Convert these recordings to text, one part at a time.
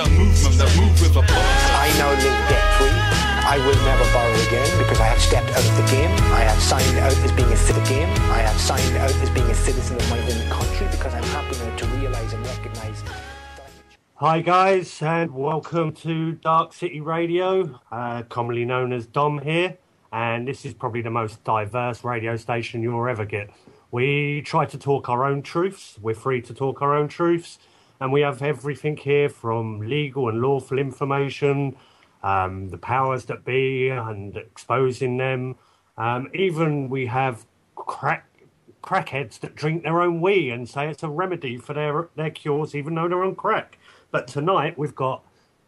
the movement that move with a buzz. I now live debt-free. I will never borrow again because I have stepped out of the game. I have signed out as being a citizen. I have signed out as being a citizen of my own country because I'm happy now to realise and recognise. Hi guys, and welcome to Darkcity Radio, commonly known as Dom here, and this is probably the most diverse radio station you'll ever get. We try to talk our own truths, we're free to talk our own truths, and we have everything here from legal and lawful information, the powers that be and exposing them. Even we have crackheads that drink their own wee and say it's a remedy for their cures even though they're on crack. But tonight we've got,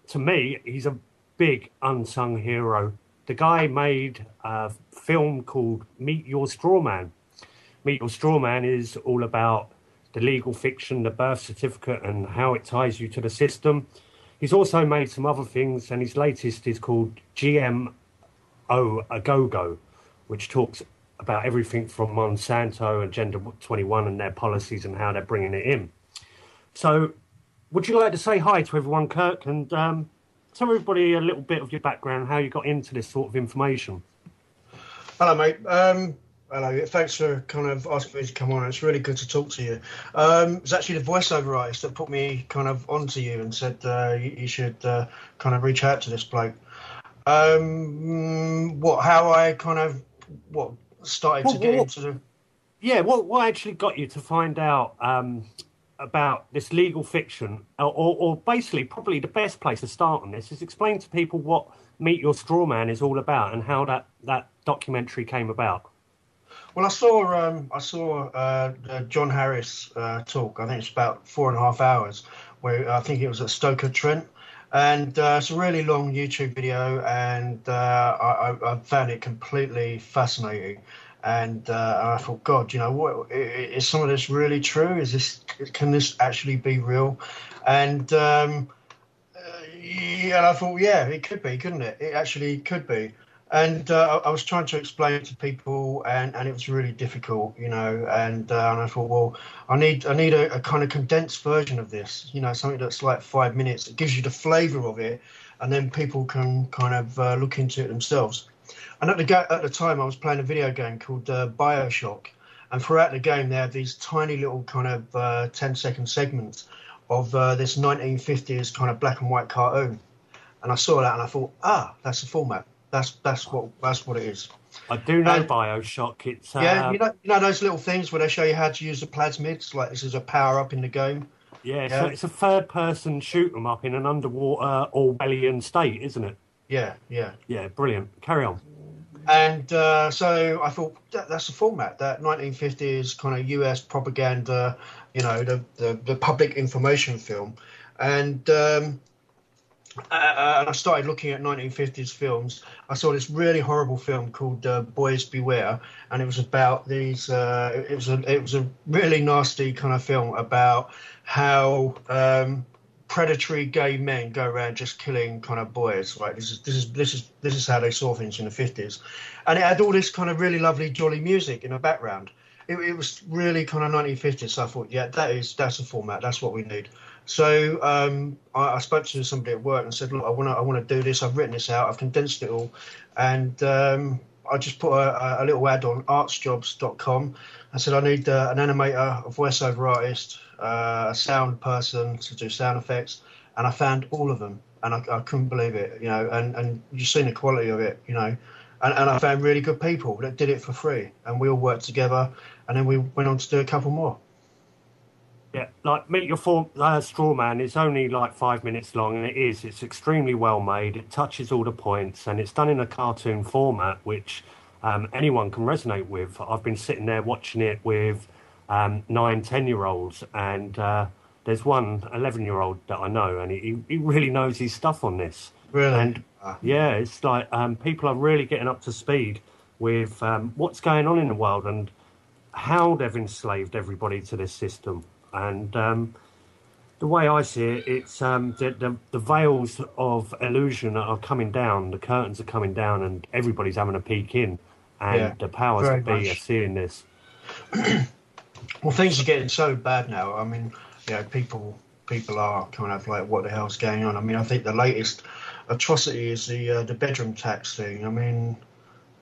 to me, he's a big unsung hero. The guy made a film called Meet Your Strawman. Meet Your Strawman is all about the legal fiction, the birth certificate, and how it ties you to the system. He's also made some other things, and his latest is called GMO Agogo, which talks about everything from Monsanto and Agenda 21 and their policies and how they're bringing it in. So, would you like to say hi to everyone, Kirk, and tell everybody a little bit of your background, how you got into this sort of information? Hello, mate. Hello. Thanks for kind of asking me to come on. It's really good to talk to you. It's actually the voiceover artist that put me kind of onto you and said you should kind of reach out to this bloke. How I kind of started to get into the... Yeah, what actually got you to find out about this legal fiction, or basically probably the best place to start on this is explain to people what Meet Your Strawman is all about and how that documentary came about. Well, I saw John Harris talk. I think it's about 4.5 hours, where I think it was at Stoke-on-Trent, and it's a really long YouTube video, and I found it completely fascinating. And I thought, God, you know, what is some of this really true? Can this actually be real? And and I thought, yeah, it could be, couldn't it? It actually could be. And I was trying to explain it to people, and it was really difficult, you know. And I thought, well, I need a kind of condensed version of this, you know, something that's like 5 minutes. It gives you the flavour of it, and then people can kind of look into it themselves. And at the time, I was playing a video game called BioShock, and throughout the game, they had these tiny little kind of 10-second segments of this 1950s kind of black and white cartoon. And I saw that, and I thought, that's the format. That's what it is. I do know BioShock. It's yeah, you know those little things where they show you how to use the plasmids, like this is a power up in the game. Yeah, so it's a third-person shoot 'em up in an underwater Orwellian state, isn't it? Yeah. Yeah, brilliant. Carry on. And so I thought that's the format, that 1950s kind of US propaganda, you know, the public information film. And I started looking at 1950s films. I saw this really horrible film called Boys Beware, and it was about these. It was a really nasty kind of film about how predatory gay men go around just killing kind of boys. Right, this is how they saw things in the 50s, and it had all this kind of really lovely jolly music in the background. It was really kind of 1950s. So I thought, yeah, that's the format. That's what we need. So I spoke to somebody at work and said, look, I want to do this. I've written this out. I've condensed it all, and I just put a little ad on artsjobs.com. I said I need an animator, a voiceover artist, a sound person to do sound effects, and I found all of them, and I couldn't believe it, you know. And you've seen the quality of it, you know. And I found really good people that did it for free, and we all worked together, and then we went on to do a couple more. Yeah, like Meet Your Strawman is only like 5 minutes long, and it's extremely well made. It touches all the points, and it's done in a cartoon format, which anyone can resonate with. I've been sitting there watching it with 9-10-year-olds, and there's one 11-year-old that I know, and he really knows his stuff on this. Really? And yeah, it's like people are really getting up to speed with what's going on in the world and how they've enslaved everybody to this system. And the way I see it, it's the veils of illusion are coming down, the curtains are coming down, and everybody's having a peek in, and the powers that be are seeing this. Well, things are getting so bad now. I mean, you know, people people are kind of like, what the hell's going on? I mean, I think the latest atrocity is the bedroom tax thing. I mean,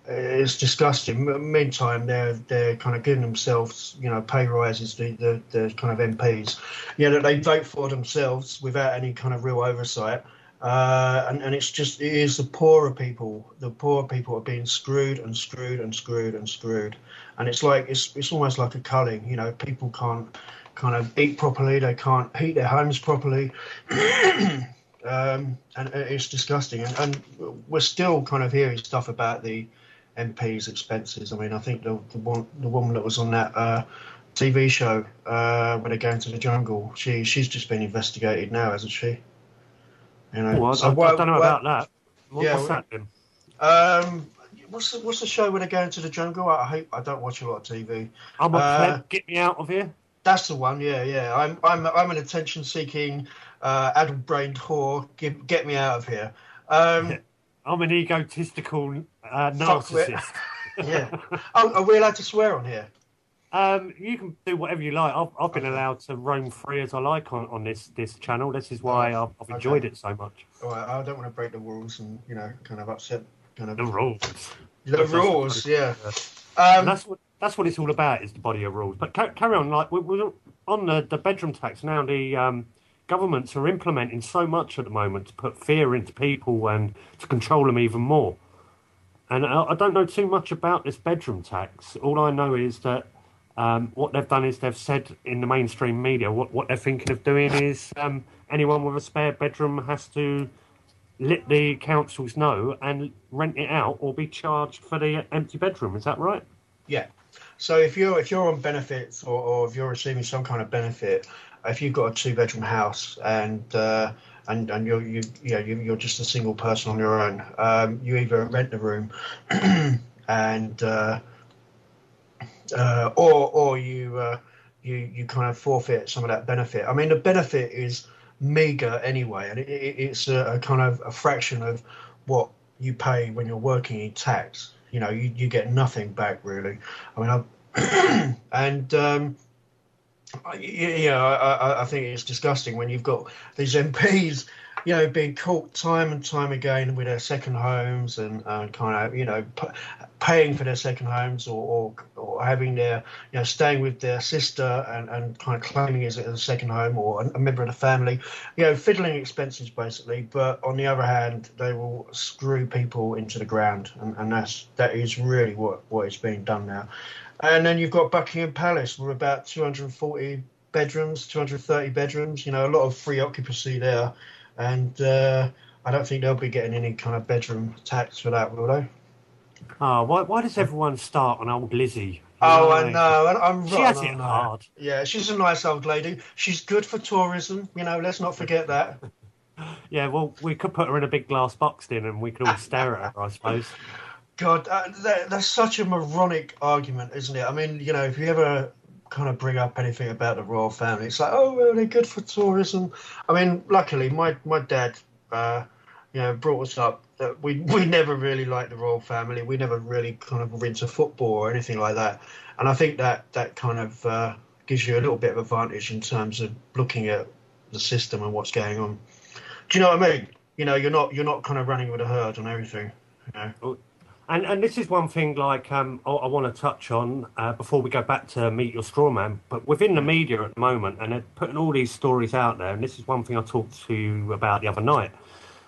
it's disgusting. Meantime, they're kind of giving themselves, pay rises. The kind of MPs, that they vote for themselves without any kind of real oversight. And it is the poorer people. The poorer people are being screwed and screwed and screwed and screwed. And it's like it's almost like a culling. People can't kind of eat properly. They can't heat their homes properly. And it's disgusting. And we're still kind of hearing stuff about the MP's expenses. I mean, I think the woman that was on that TV show when they go into the jungle, she's just been investigated now, hasn't she? Well, I don't know about that. What's that then? What's the show when they go into the jungle? I don't watch a lot of TV. I'm a pleb, get me out of here. That's the one. Yeah. I'm an attention-seeking, addle-brained whore. Get me out of here. I'm an egotistical narcissist. Yeah. Are we allowed to swear on here? You can do whatever you like. I've been allowed to roam free as I like on this channel. This is why I've enjoyed it so much. All right, I don't want to break the rules and kind of upset the rules. The rules, yeah. And that's what it's all about, is the body of rules. But carry on. Like we're on the bedroom tax now. The governments are implementing so much at the moment to put fear into people and to control them even more. And I don't know too much about this bedroom tax. All I know is that what they've done is they've said in the mainstream media what they're thinking of doing is anyone with a spare bedroom has to let the councils know and rent it out or be charged for the empty bedroom. Is that right? Yeah. So if you're on benefits or if you're receiving some kind of benefit, if you've got a 2-bedroom house and you're just a single person on your own, you either rent the room and or you kind of forfeit some of that benefit. I mean, the benefit is meager anyway, and it's a kind of a fraction of what you pay when you're working in tax. You get nothing back really. I mean, I think it's disgusting when you've got these MPs, being caught time and time again with their second homes and kind of, paying for their second homes or having their, staying with their sister and kind of claiming it as a second home or a member of the family, fiddling expenses basically. But on the other hand, they will screw people into the ground, and that is really what is being done now. And then you've got Buckingham Palace with about 240 bedrooms, 230 bedrooms, a lot of free occupancy there. And I don't think they'll be getting any kind of bedroom tax for that, will they? Oh, why does everyone start on old Lizzie? I know. She has it hard. Yeah, she's a nice old lady. She's good for tourism, let's not forget that. Yeah, well, we could put her in a big glass box then and we could all stare at her, I suppose. God, that's such a moronic argument, isn't it? I mean, if you ever kind of bring up anything about the royal family, it's like, oh, well, they're good for tourism. I mean, luckily, my dad, brought us up that we never really liked the royal family. We never really kind of were into football or anything like that. And I think that kind of gives you a little bit of advantage in terms of looking at the system and what's going on. Do you know what I mean? You're not kind of running with a herd on everything. And this is one thing, like, I want to touch on before we go back to Meet Your Strawman. But within the media at the moment, and they're putting all these stories out there, and this is one thing I talked to you about the other night,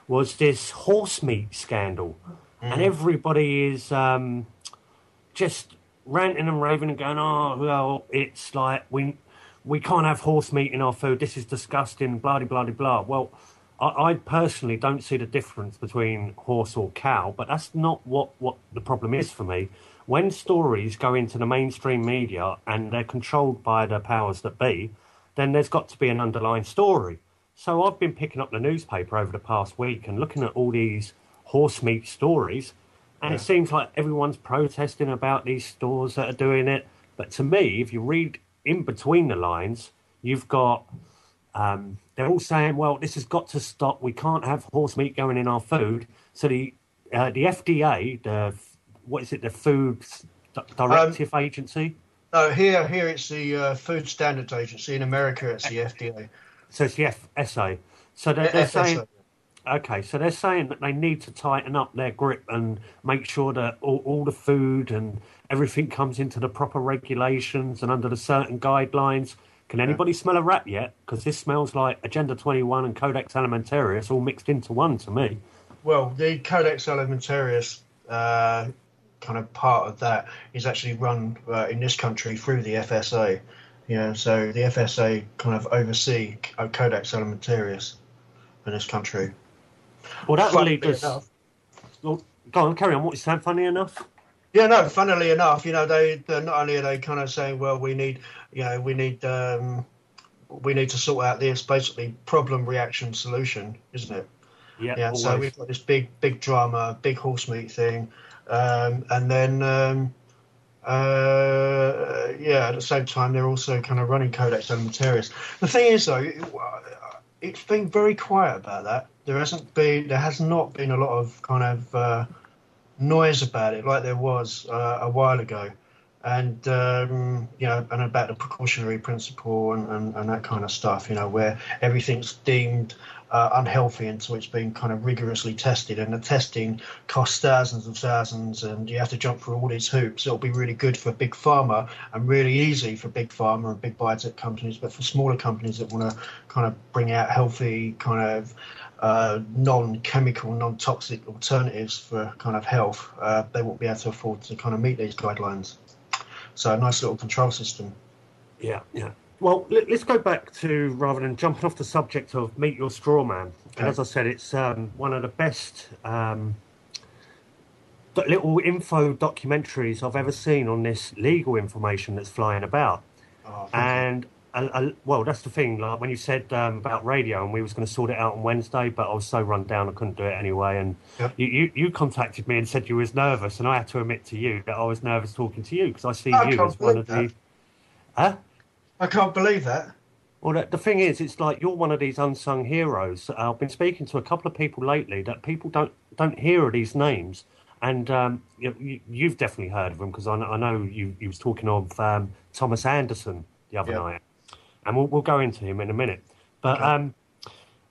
was this horse meat scandal. And everybody is just ranting and raving and going, oh, well, it's like we can't have horse meat in our food. This is disgusting, blah, blah, blah, blah. Well, I personally don't see the difference between horse or cow, but that's not what the problem is for me. When stories go into the mainstream media and they're controlled by the powers that be, then there's got to be an underlying story. So I've been picking up the newspaper over the past week and looking at all these horse meat stories, and it seems like everyone's protesting about these stores that are doing it. But to me, if you read in between the lines, you've got... they're all saying, well, this has got to stop. We can't have horse meat going in our food. So the FDA, the Food Directive Agency? No, here it's the Food Standards Agency. In America, it's the FDA. So it's the FSA. So they're saying, FSA. okay, so they're saying that they need to tighten up their grip and make sure that all the food and everything comes into the proper regulations and under the certain guidelines. Can anybody smell a rat yet? Because this smells like Agenda 21 and Codex Alimentarius all mixed into one to me. Well, the Codex Alimentarius kind of part of that is actually run in this country through the FSA. So the FSA kind of oversee Codex Alimentarius in this country. Well, that really does. Well, go on, carry on. What you saying? Funny enough. Yeah, no. Funnily enough, they're not only are they kind of saying, well, we need to sort out this, basically problem, reaction, solution, isn't it? Yeah. Yeah. Always. So we've got this big drama, big horse meat thing, and then at the same time they're also kind of running Codex Alimentarius. The thing is, though, it's been very quiet about that. There has not been a lot of kind of noise about it like there was a while ago, and and about the precautionary principle and that kind of stuff, where everything's deemed unhealthy until it's been kind of rigorously tested, and the testing costs thousands of thousands, and you have to jump through all these hoops. It'll be really good for big pharma and really easy for big pharma and big biotech companies, but for smaller companies that want to kind of bring out healthy kind of non-chemical, non-toxic alternatives for kind of health, they won't be able to afford to kind of meet these guidelines. So a nice little control system. Yeah. Well, let's go back to, rather than jumping off the subject of Meet Your Strawman. Okay. And as I said, it's one of the best little info documentaries I've ever seen on this legal information that's flying about. Oh, and well, that's the thing. Like when you said about radio, and we was going to sort it out on Wednesday, but I was so run down I couldn't do it anyway. And yep. you contacted me and said you was nervous, and I had to admit to you that I was nervous talking to you because I see you as one of the. Huh? I can't believe that. Well, the thing is, it's like you're one of these unsung heroes. I've been speaking to a couple of people lately that people don't hear of these names, and you've definitely heard of them because I know you was talking of Thomas Anderson the other night. And we'll go into him in a minute. But okay.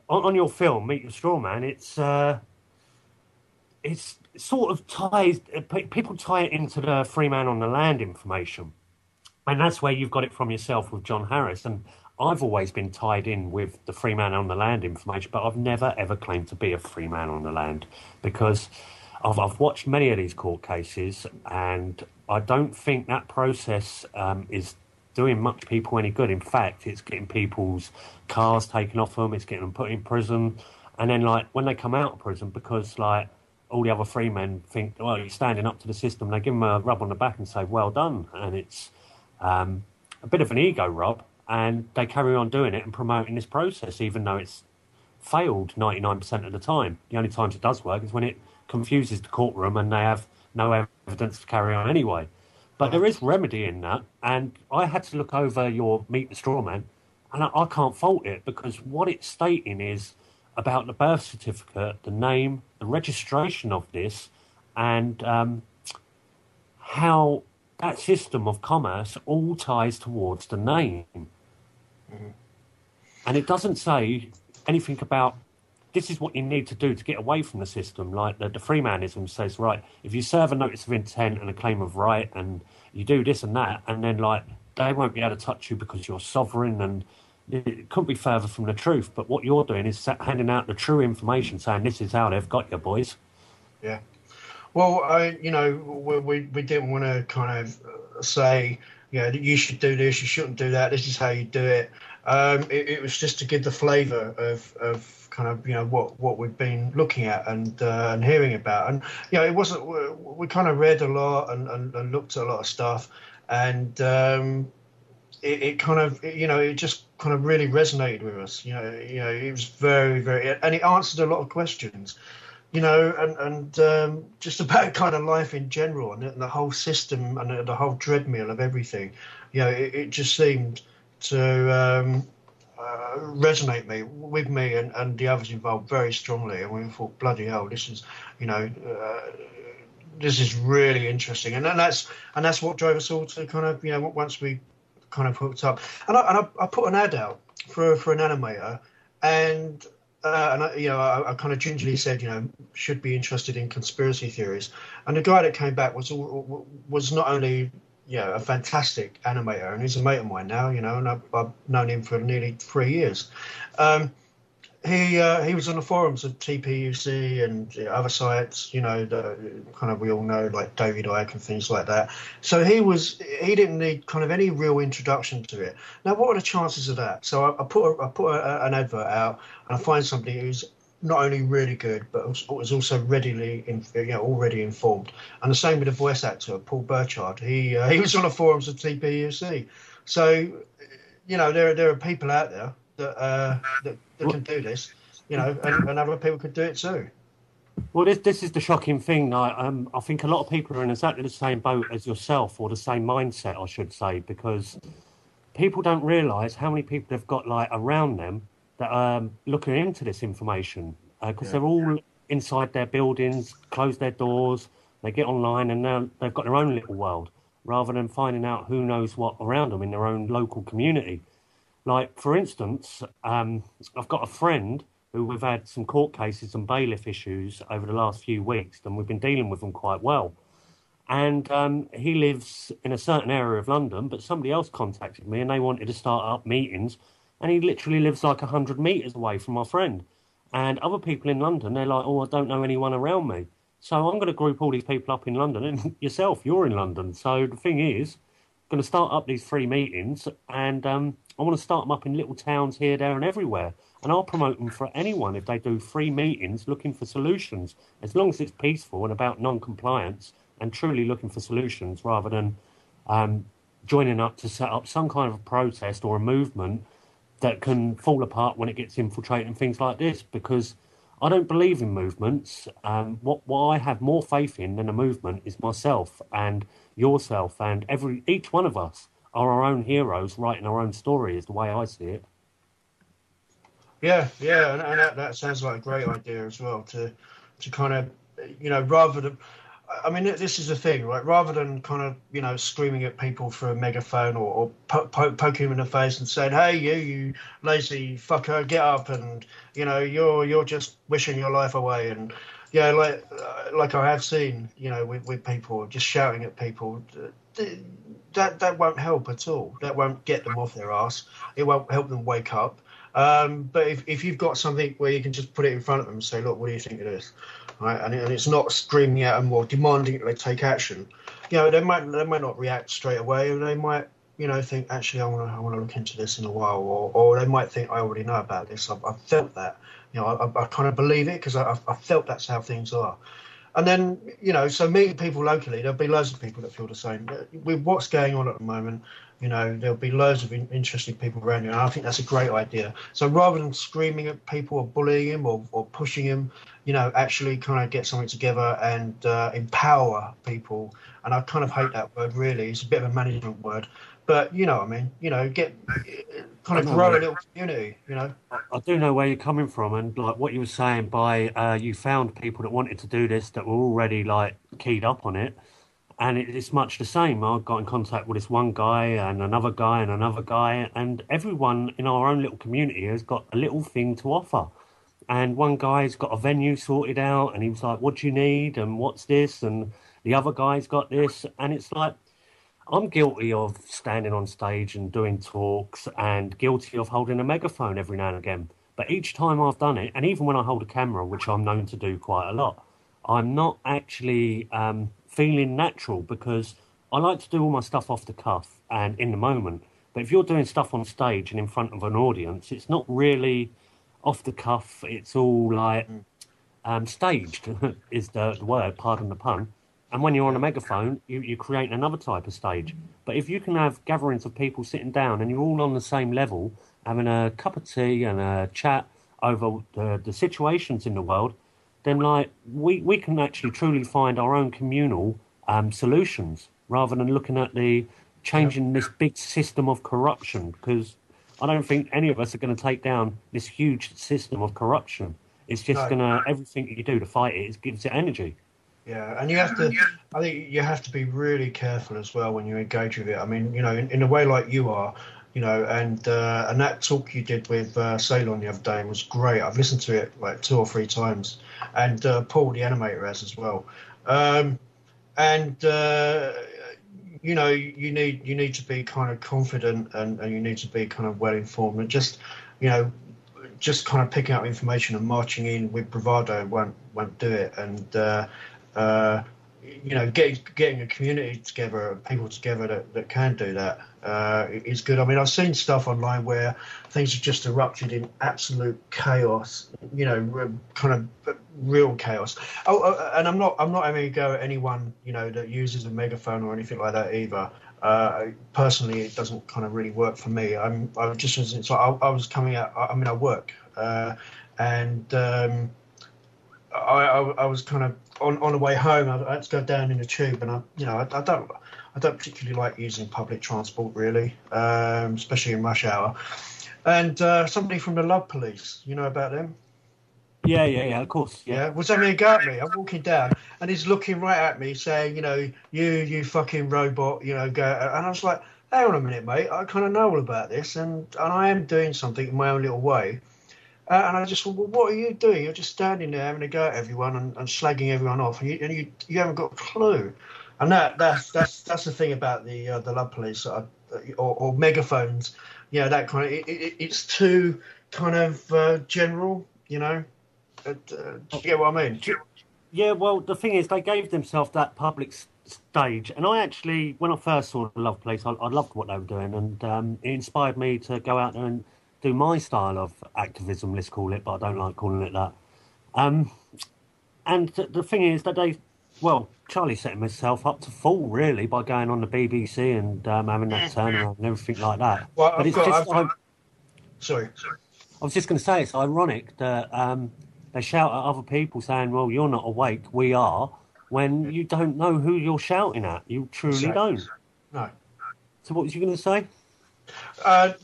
On your film, Meet Your Strawman, it's sort of ties... People tie it into the Freeman on the land information. And that's where you've got it from yourself with John Harris. And I've always been tied in with the Freeman on the land information, but I've never, ever claimed to be a Freeman on the land because I've watched many of these court cases, and I don't think that process is doing much people any good. In fact, it's getting people's cars taken off them, it's getting them put in prison, and then like when they come out of prison, because like all the other free men think, well, you're standing up to the system, they give them a rub on the back and say, well done, and it's a bit of an ego rub, and they carry on doing it and promoting this process, even though it's failed 99% of the time. The only times it does work is when it confuses the courtroom and they have no evidence to carry on anyway. But there is remedy in that, and I had to look over your Meet the Strawman, and I can't fault it, because what it's stating is about the birth certificate, the name, the registration of this, and how that system of commerce all ties towards the name. Mm-hmm. And it doesn't say anything about this is what you need to do to get away from the system. Like the Freemanism says, right, if you serve a notice of intent and a claim of right and you do this and that, and then like they won't be able to touch you because you're sovereign, and it couldn't be further from the truth. But what you're doing is handing out the true information, saying this is how they've got you, boys. Yeah. Well, we didn't want to kind of say, you should do this, you shouldn't do that, this is how you do it. It was just to give the flavour of kind of what we've been looking at and hearing about, and it wasn't. We kind of read a lot and looked at a lot of stuff, and it kind of it just kind of really resonated with us. It was very, very, and it answered a lot of questions. And just about kind of life in general, and the whole system and the whole treadmill of everything. It just seemed to resonate with me and the others involved very strongly, and we thought, bloody hell, this is this is really interesting, and that's what drove us all to kind of once we kind of hooked up, and I put an ad out for an animator, and I kind of gingerly said, should be interested in conspiracy theories. And the guy that came back was not only a fantastic animator, and he's a mate of mine now, and I've known him for nearly 3 years. He was on the forums of TPUC and other sites, kind of we all know, like David Icke and things like that. So he didn't need kind of any real introduction to it. Now, what are the chances of that? So I put an advert out, and I find somebody who's not only really good, but was also already informed. And the same with the voice actor, Paul Burchard. He was on the forums of TPUC. So, there are people out there that can do this, and other people could do it too. Well, this is the shocking thing. I think a lot of people are in exactly the same boat as yourself, or the same mindset, I should say, because people don't realise how many people they've got around them that are looking into this information, because they're all inside their buildings, close their doors, they get online, and now they've got their own little world, rather than finding out who knows what around them in their own local community. Like, for instance, I've got a friend who we've had some court cases and bailiff issues over the last few weeks, and we've been dealing with them quite well. And he lives in a certain area of London, but somebody else contacted me and they wanted to start up meetings, and he literally lives 100 metres away from my friend. And other people in London, they're like, I don't know anyone around me. So I'm going to group all these people up in London, and yourself, you're in London. So the thing is, I'm going to start up these free meetings, and I want to start them up in little towns here, there and everywhere. And I'll promote them for anyone if they do free meetings looking for solutions, as long as it's peaceful and about non-compliance and truly looking for solutions, rather than joining up to set up some kind of a protest or a movement that can fall apart when it gets infiltrated and things like this. Because I don't believe in movements. What I have more faith in than a movement is myself and yourself, and each one of us are our own heroes writing our own story, is the way I see it. Yeah, and that sounds like a great idea as well, to kind of, rather than, I mean, this is the thing, right? Rather than kind of, screaming at people through a megaphone or poking them in the face and saying, hey, you lazy fucker, get up, and, you're just wishing your life away. And, like I have seen, with people just shouting at people, that won't help at all. That won't get them off their ass. It won't help them wake up. But if you've got something where you can just put it in front of them and say, look, what do you think of this? Right? And it's not screaming at them or demanding that they take action. They might not react straight away. They might, think, actually, I want to look into this in a while. Or they might think, I already know about this. I've felt that. I kind of believe it because I felt that's how things are. And then, so meeting people locally, there'll be loads of people that feel the same. With what's going on at the moment, there'll be loads of interested people around you. And I think that's a great idea. So rather than screaming at people or bullying him or pushing him, actually kind of get something together and empower people. And I kind of hate that word, really. It's a bit of a management word. But, what I mean, get kind of grow a little community, I do know where you're coming from, and like what you were saying by you found people that wanted to do this that were already keyed up on it, and it's much the same. I got in contact with this one guy and another guy and another guy, and everyone in our own little community has got a little thing to offer. And one guy's got a venue sorted out, and he was like, what do you need, and what's this, and the other guy's got this, and it's like, I'm guilty of standing on stage and doing talks, and guilty of holding a megaphone every now and again. But each time I've done it, and even when I hold a camera, which I'm known to do quite a lot, I'm not actually feeling natural, because I like to do all my stuff off the cuff and in the moment. But if you're doing stuff on stage and in front of an audience, it's not really off the cuff. It's all staged is the word, pardon the pun. And when you're on a megaphone, you create another type of stage. But if you can have gatherings of people sitting down and you're all on the same level, having a cup of tea and a chat over the situations in the world, then we can actually truly find our own communal solutions, rather than looking at changing this big system of corruption. Because I don't think any of us are going to take down this huge system of corruption. It's just everything you do to fight it gives it energy. Yeah, and I think you have to be really careful as well when you engage with it. I mean, in a way like you are, and that talk you did with Ceylon the other day was great. I've listened to it like 2 or 3 times, and Paul the animator has as well. You need to be kind of confident, and you need to be kind of well informed, and just kind of picking up information and marching in with bravado won't do it. And getting a community together, people together that can do that is good. I mean, I've seen stuff online where things have just erupted in absolute chaos, kind of real chaos. And I'm not having a go at anyone, that uses a megaphone or anything like that either. Personally, it doesn't kind of really work for me. I was coming out. I mean, I work, and I was kind of on the way home. I had to go down in the tube, and I don't particularly like using public transport really, especially in rush hour. And somebody from the Love Police, you know about them? Yeah, of course. Yeah, was having a go at me. I'm walking down, and he's looking right at me, saying, you fucking robot, go. And I was like, hang on a minute, mate. I kind of know all about this, and I am doing something in my own little way. And I just thought, well, what are you doing? You're just standing there having a go at everyone and slagging everyone off, and you haven't got a clue. And that's the thing about the Love Police or megaphones, that kind of it's too kind of general, Do you get what I mean? Yeah, well, the thing is, they gave themselves that public stage, and I actually, when I first saw the Love Police, I loved what they were doing, and it inspired me to go out there and do my style of activism, let's call it, but I don't like calling it that. And the thing is that Charlie set himself up to fall, really, by going on the BBC and having that turnaround and everything like that. Well, Sorry. I was just going to say, it's ironic that they shout at other people saying, well, you're not awake, we are, when you don't know who you're shouting at. You truly don't. No. So what was you going to say? I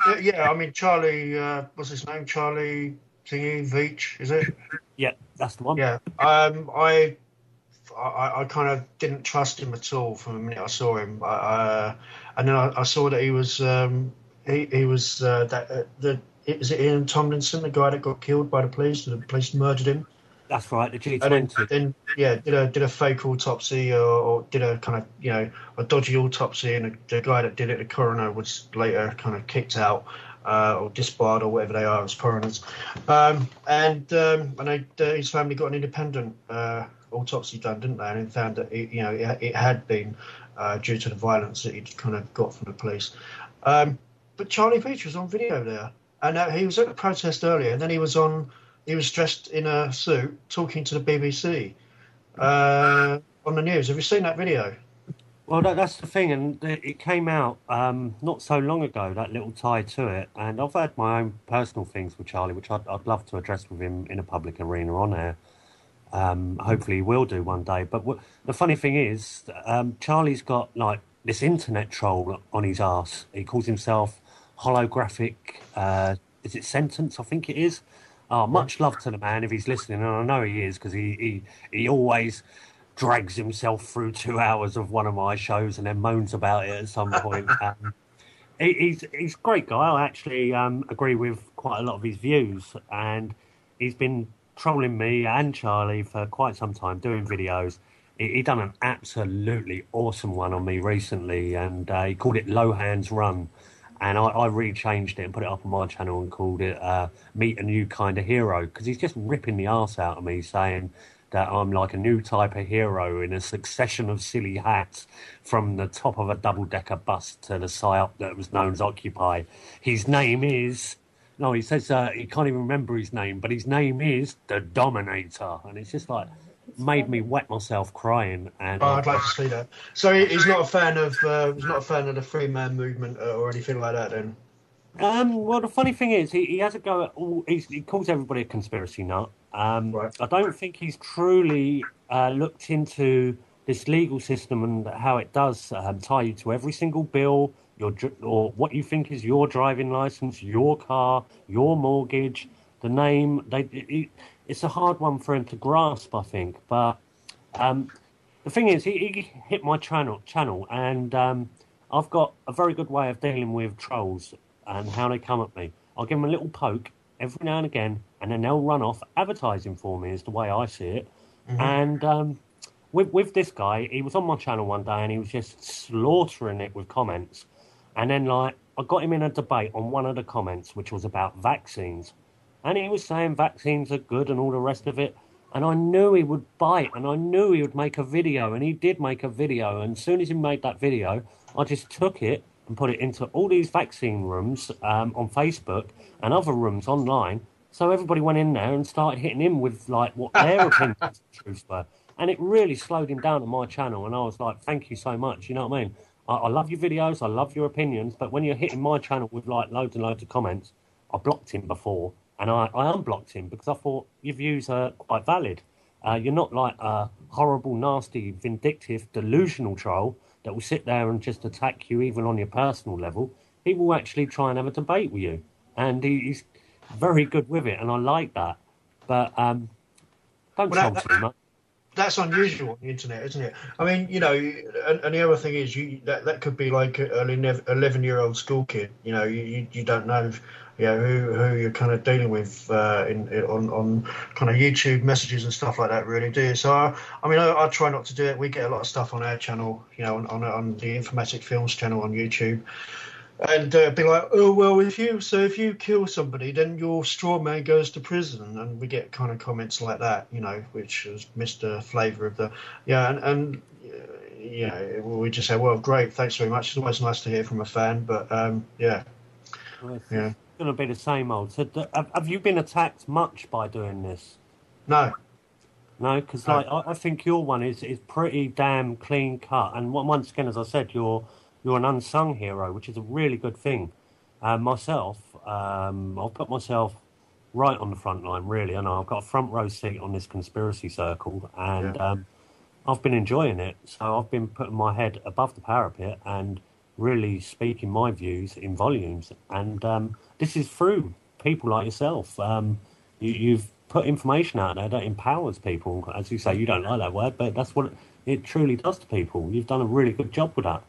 mean, Charlie, what's his name? Charlie Thingy Veach, is it? Yeah, that's the one. Yeah. I kind of didn't trust him at all from the minute I saw him. And then I saw that he was is it Ian Tomlinson, the guy that got killed by the police? The police murdered him. That's right, the G20. And then did a fake autopsy or did a kind of a dodgy autopsy, and the guy that did it, the coroner, was later kind of kicked out or disbarred or whatever they are as coroners. And his family got an independent autopsy done, didn't they? And it found that it had been due to the violence that he'd kind of got from the police. But Charlie Veach was on video there, and he was at the protest earlier, and then he was dressed in a suit talking to the BBC on the news. Have you seen that video? Well, that's the thing, and it came out not so long ago, that little tie to it, and I've had my own personal things with Charlie, which I'd love to address with him in a public arena on air. Hopefully he will do one day. But the funny thing is, Charlie's got like this internet troll on his arse. He calls himself Holographic, is it Sentence? I think it is. Much love to the man if he's listening, and I know he is, because he always drags himself through 2 hours of one of my shows and then moans about it at some point. He's a great guy. I actually agree with quite a lot of his views, and he's been trolling me and Charlie for quite some time, doing videos. He done an absolutely awesome one on me recently, and he called it Low Hands Run. And I rechanged it and put it up on my channel and called it Meet a New Kind of Hero, because he's just ripping the arse out of me, saying that I'm like a new type of hero in a succession of silly hats, from the top of a double-decker bus to the psyop that was known as Occupy. His name is... No, he says he can't even remember his name, but his name is The Dominator. And it's just like... made me wet myself crying. And I'd like to see that. So he's not a fan of the Freeman movement or anything like that, then. Well, the funny thing is, he has a go at all. He calls everybody a conspiracy nut. Right. I don't think he's truly looked into this legal system and how it does tie you to every single bill, or what you think is your driving license, your car, your mortgage, the name. It's a hard one for him to grasp, I think. But the thing is, he hit my channel, and I've got a very good way of dealing with trolls. and how they come at me. I'll give them a little poke every now and again, and then they'll run off advertising for me, is the way I see it. And with this guy, he was on my channel one day and he was just slaughtering it with comments. And then, like, I got him in a debate on one of the comments, which was about vaccines. And he was saying vaccines are good and all the rest of it. And I knew he would bite, and I knew he would make a video, and he did make a video. And as soon as he made that video, I just took it and put it into all these vaccine rooms on Facebook and other rooms online. So everybody went in there and started hitting him with, like, what their opinions of the truth were. And it really slowed him down on my channel. And I was like, thank you so much. You know what I mean? I love your videos. I love your opinions. But when you're hitting my channel with, like, loads and loads of comments, I blocked him before. And I unblocked him because I thought your views are quite valid. You're not like a horrible, nasty, vindictive, delusional troll that will sit there and just attack you even on your personal level. He will actually try and have a debate with you. And he's very good with it, and I like that. But don't tell too much. That's unusual on the internet, isn't it? I mean, you know, and the other thing is that could be like an 11-year-old school kid. You know, you don't know, you know, who you're kind of dealing with on kind of YouTube messages and stuff like that, really, do you? So, I mean, I try not to do it. We get a lot of stuff on our channel, you know, on the Informatic Films channel on YouTube. And be like, oh, well, if you kill somebody, then your straw man goes to prison. And we get kind of comments like that, you know, which has missed the flavour of the... Yeah, and you know, we just say, well, great, thanks very much. It's always nice to hear from a fan, but, yeah. Well, it's going to be the same old. So have you been attacked much by doing this? No. No, because like, I think your one is pretty damn clean cut. And once again, as I said, you're an unsung hero, which is a really good thing. Myself, I've put myself right on the front line, really, and I've got a front row seat on this conspiracy circle, and I've been enjoying it. So I've been putting my head above the parapet and really speaking my views in volumes. And this is through people like yourself. You've put information out there that empowers people. As you say, you don't like that word, but that's what it truly does to people. You've done a really good job with that.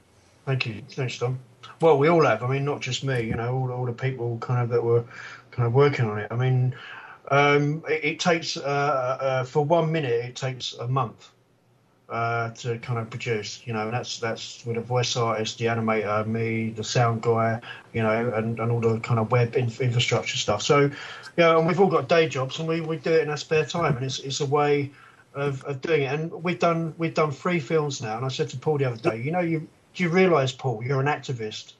Thank you. Thanks, Tom. Well, we all have. I mean, not just me, you know, all the people kind of that were kind of working on it. I mean, it takes, for 1 minute, it takes a month to kind of produce, you know, and that's with a voice artist, the animator, me, the sound guy, you know, and all the kind of web infrastructure stuff. So, yeah, and we've all got day jobs, and we do it in our spare time, and it's a way of doing it. And we've done 3 films now, and I said to Paul the other day, you know, do you realise, Paul, you're an activist?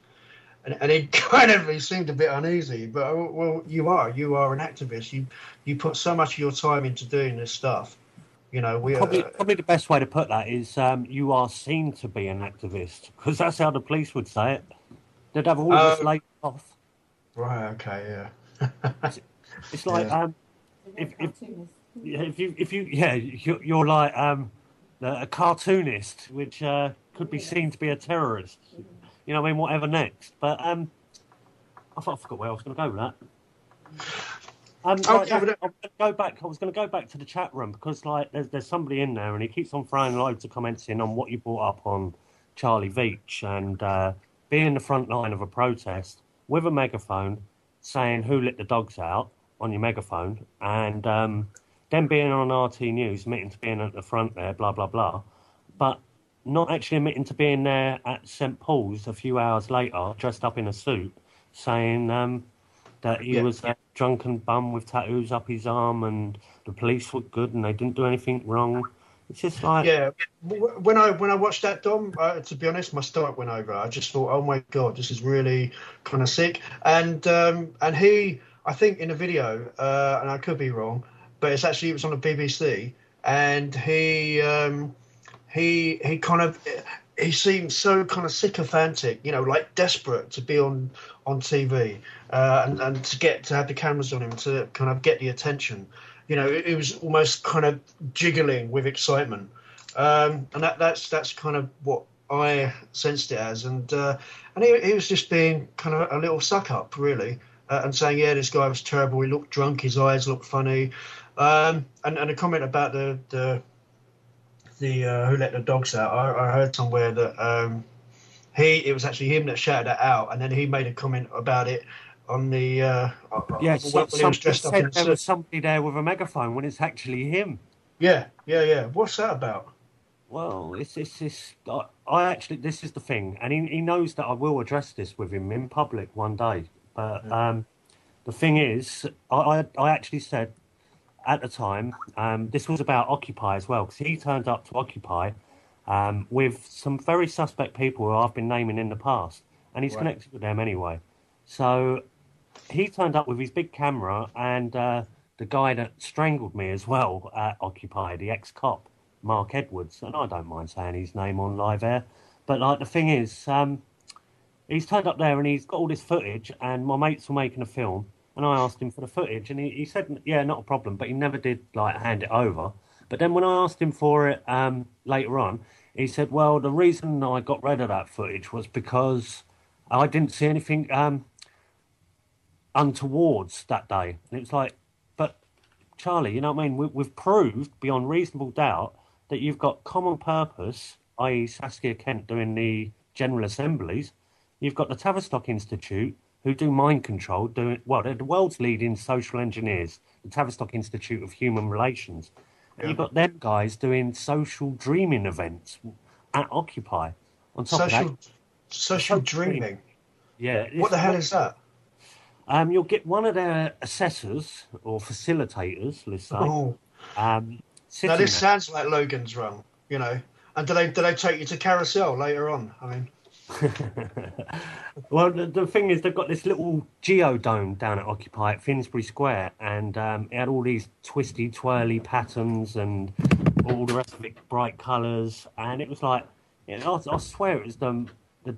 And he seemed a bit uneasy, but well, you are an activist. You put so much of your time into doing this stuff. You know, probably the best way to put that is you are seen to be an activist, because that's how the police would say it. They'd have all this laid off. Right. Okay. Yeah. It's like you're like a cartoonist, which could be seen to be a terrorist. You know what I mean? Whatever next. But I forgot where I was going to go with that. I was going to go back to the chat room, because like there's somebody in there and he keeps on throwing loads of comments in on what you brought up on Charlie Veitch and being the front line of a protest with a megaphone, saying who let the dogs out on your megaphone, and then being on RT News, admitting to being at the front there, blah blah blah, but not actually admitting to being there at St Paul's a few hours later, dressed up in a suit, saying that he was a drunken bum with tattoos up his arm and the police were good and they didn't do anything wrong. It's just like... Yeah, when I watched that, Dom, to be honest, my stomach went over. I just thought, oh my God, this is really kind of sick. And he, I think in the video, and I could be wrong, but it was on the BBC, and he seemed so kind of sycophantic, you know, like desperate to be on TV and to have the cameras on him to kind of get the attention. You know, it was almost kind of jiggling with excitement, and that's kind of what I sensed it as. And he was just being kind of a little suck up, really, and saying, yeah, this guy was terrible. He looked drunk. His eyes looked funny. And a comment about the who let the dogs out. I heard somewhere that it was actually him that shouted that out, and then he made a comment about it on the when he was dressed up in the there suit. was somebody there with a megaphone when it's actually him. Yeah. What's that about? Well, it's I actually, this is the thing, and he knows that I will address this with him in public one day. But the thing is, I actually said at the time, this was about Occupy as well, because he turned up to Occupy with some very suspect people who I've been naming in the past, and he's connected with them anyway. So he turned up with his big camera, and the guy that strangled me as well at Occupy, the ex-cop, Mark Edwards, and I don't mind saying his name on live air, but like the thing is, he's turned up there and he's got all this footage, and my mates were making a film, and I asked him for the footage, and he said, yeah, not a problem, but he never did like hand it over. But then when I asked him for it later on, he said, well, the reason I got rid of that footage was because I didn't see anything untowards that day. And it was like, but Charlie, you know what I mean? We've proved beyond reasonable doubt that you've got common purpose, i.e. Saskia Kent doing the General Assemblies. You've got the Tavistock Institute, who do mind control, they're the world's leading social engineers, the Tavistock Institute of Human Relations. And you've got them guys doing social dreaming events at Occupy. On top of that, social dreaming? Yeah. What the hell is that? You'll get one of their assessors or facilitators, let's say. Now this sounds like Logan's Run, you know. And do they take you to Carousel later on? I mean, well, the thing is, they've got this little geodome down at Occupy at Finsbury Square, and it had all these twisty, twirly patterns and all the rest of it, bright colours, and it was like, I swear it was the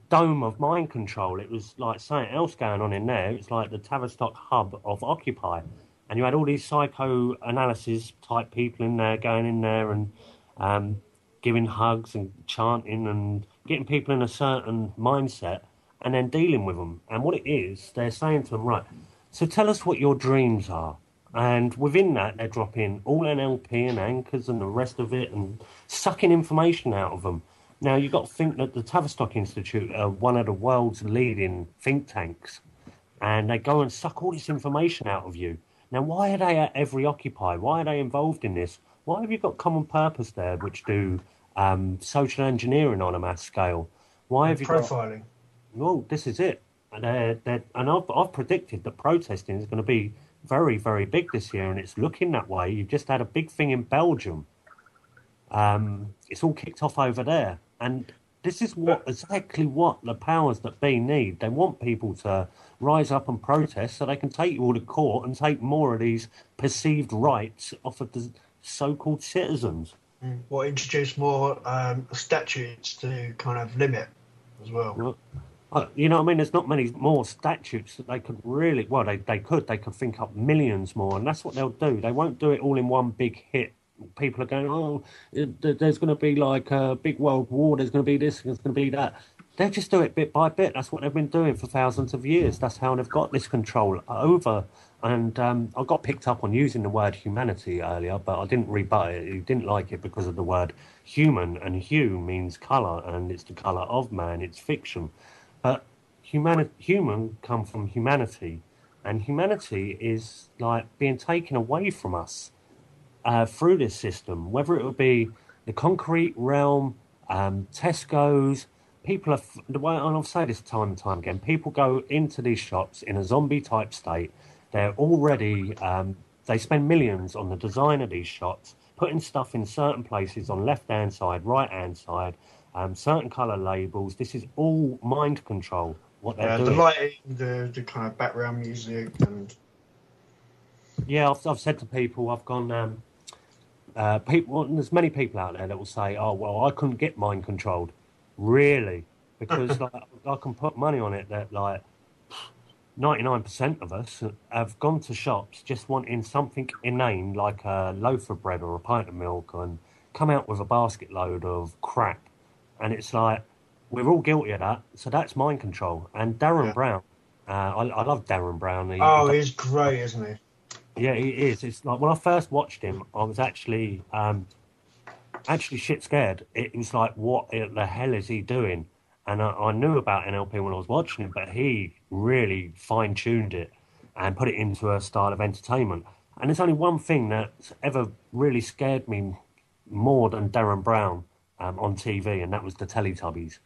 dome of mind control. It was like something else going on in there. It was like the Tavistock hub of Occupy. And you had all these psychoanalysis type people in there, going in there and giving hugs and chanting and getting people in a certain mindset and then dealing with them. And what it is, they're saying to them, right, so tell us what your dreams are. And within that, they're dropping all NLP and anchors and the rest of it and sucking information out of them. Now, you've got to think that the Tavistock Institute are one of the world's leading think tanks, and they go and suck all this information out of you. Now, why are they at every Occupy? Why are they involved in this? Why have you got Common Purpose there, which do social engineering on a mass scale? Why have you profiling? Well, this is it. And I've predicted that protesting is going to be very, very big this year, and it's looking that way. You've just had a big thing in Belgium. It's all kicked off over there. And this is exactly what the powers that be need. They want people to rise up and protest so they can take you all to court and take more of these perceived rights off of the so-called citizens. Or introduce more statutes to kind of limit as well. You know what I mean? There's not many more statutes that they could really... Well, they could think up millions more, and that's what they'll do. They won't do it all in one big hit. People are going, there's going to be like a big world war, there's going to be this, there's going to be that. They just do it bit by bit. That's what they've been doing for thousands of years. That's how they've got this control over. And I got picked up on using the word humanity earlier, but I didn't rebut it. You didn't like it because of the word human, and hue means colour, and it's the colour of man, it's fiction. But human come from humanity, and humanity is like being taken away from us. Through this system, whether it would be the concrete realm, Tesco's, people are, and I've said this time and time again, people go into these shops in a zombie type state. They're already, they spend millions on the design of these shops, putting stuff in certain places on left-hand side, right-hand side, certain colour labels. This is all mind control, what they're doing. The lighting, the kind of background music and... Yeah, I've said to people, I've gone... there's many people out there that will say, oh, well, I couldn't get mind controlled. Really? Because like, I can put money on it that like 99% of us have gone to shops just wanting something inane like a loaf of bread or a pint of milk and come out with a basket load of crap. And it's like, we're all guilty of that. So that's mind control. And Darren Brown, I love Darren Brown. He's great, isn't he? Yeah, he is. It's like when I first watched him, I was actually shit scared. It was like, what the hell is he doing? And I knew about NLP when I was watching it, but he really fine-tuned it and put it into a style of entertainment. And there's only one thing that's ever really scared me more than Darren Brown on TV, and that was the Teletubbies.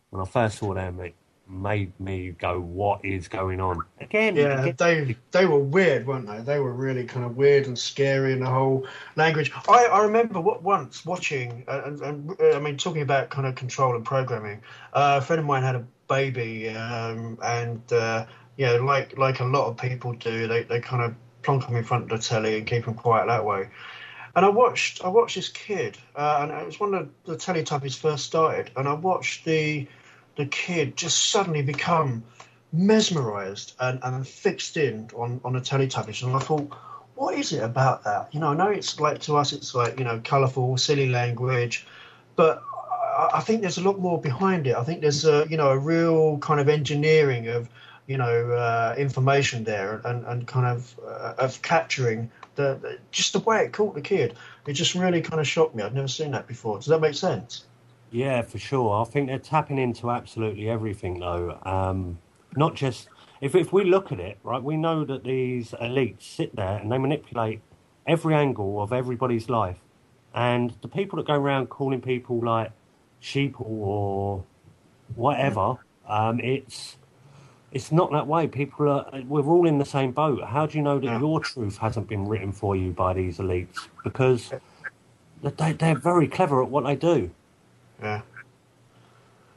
When I first saw them, it made me go, what is going on? Yeah, they were weird, weren't they? They were really kind of weird and scary in the whole language. I remember once watching, and I mean, talking about kind of control and programming, a friend of mine had a baby, and yeah, like a lot of people do, they kind of plonk them in front of the telly and keep them quiet that way. And I watched this kid, and it was when the Teletubbies first started, and I watched the kid just suddenly become mesmerized and fixed in on the Teletubbies, and I thought, what is it about that? You know, I know it's like, to us it's like, you know, colourful, silly language, but I think there's a lot more behind it. I think there's a real kind of engineering of information there, and kind of capturing just the way it caught the kid. It just really kind of shocked me. I'd never seen that before. Does that make sense? Yeah, for sure. I think they're tapping into absolutely everything, though. Not just if we look at it, right, we know that these elites sit there and they manipulate every angle of everybody's life, and the people that go around calling people like sheeple or whatever, it's not that way. We're all in the same boat. How do you know that your truth hasn't been written for you by these elites? Because they're very clever at what they do. Yeah.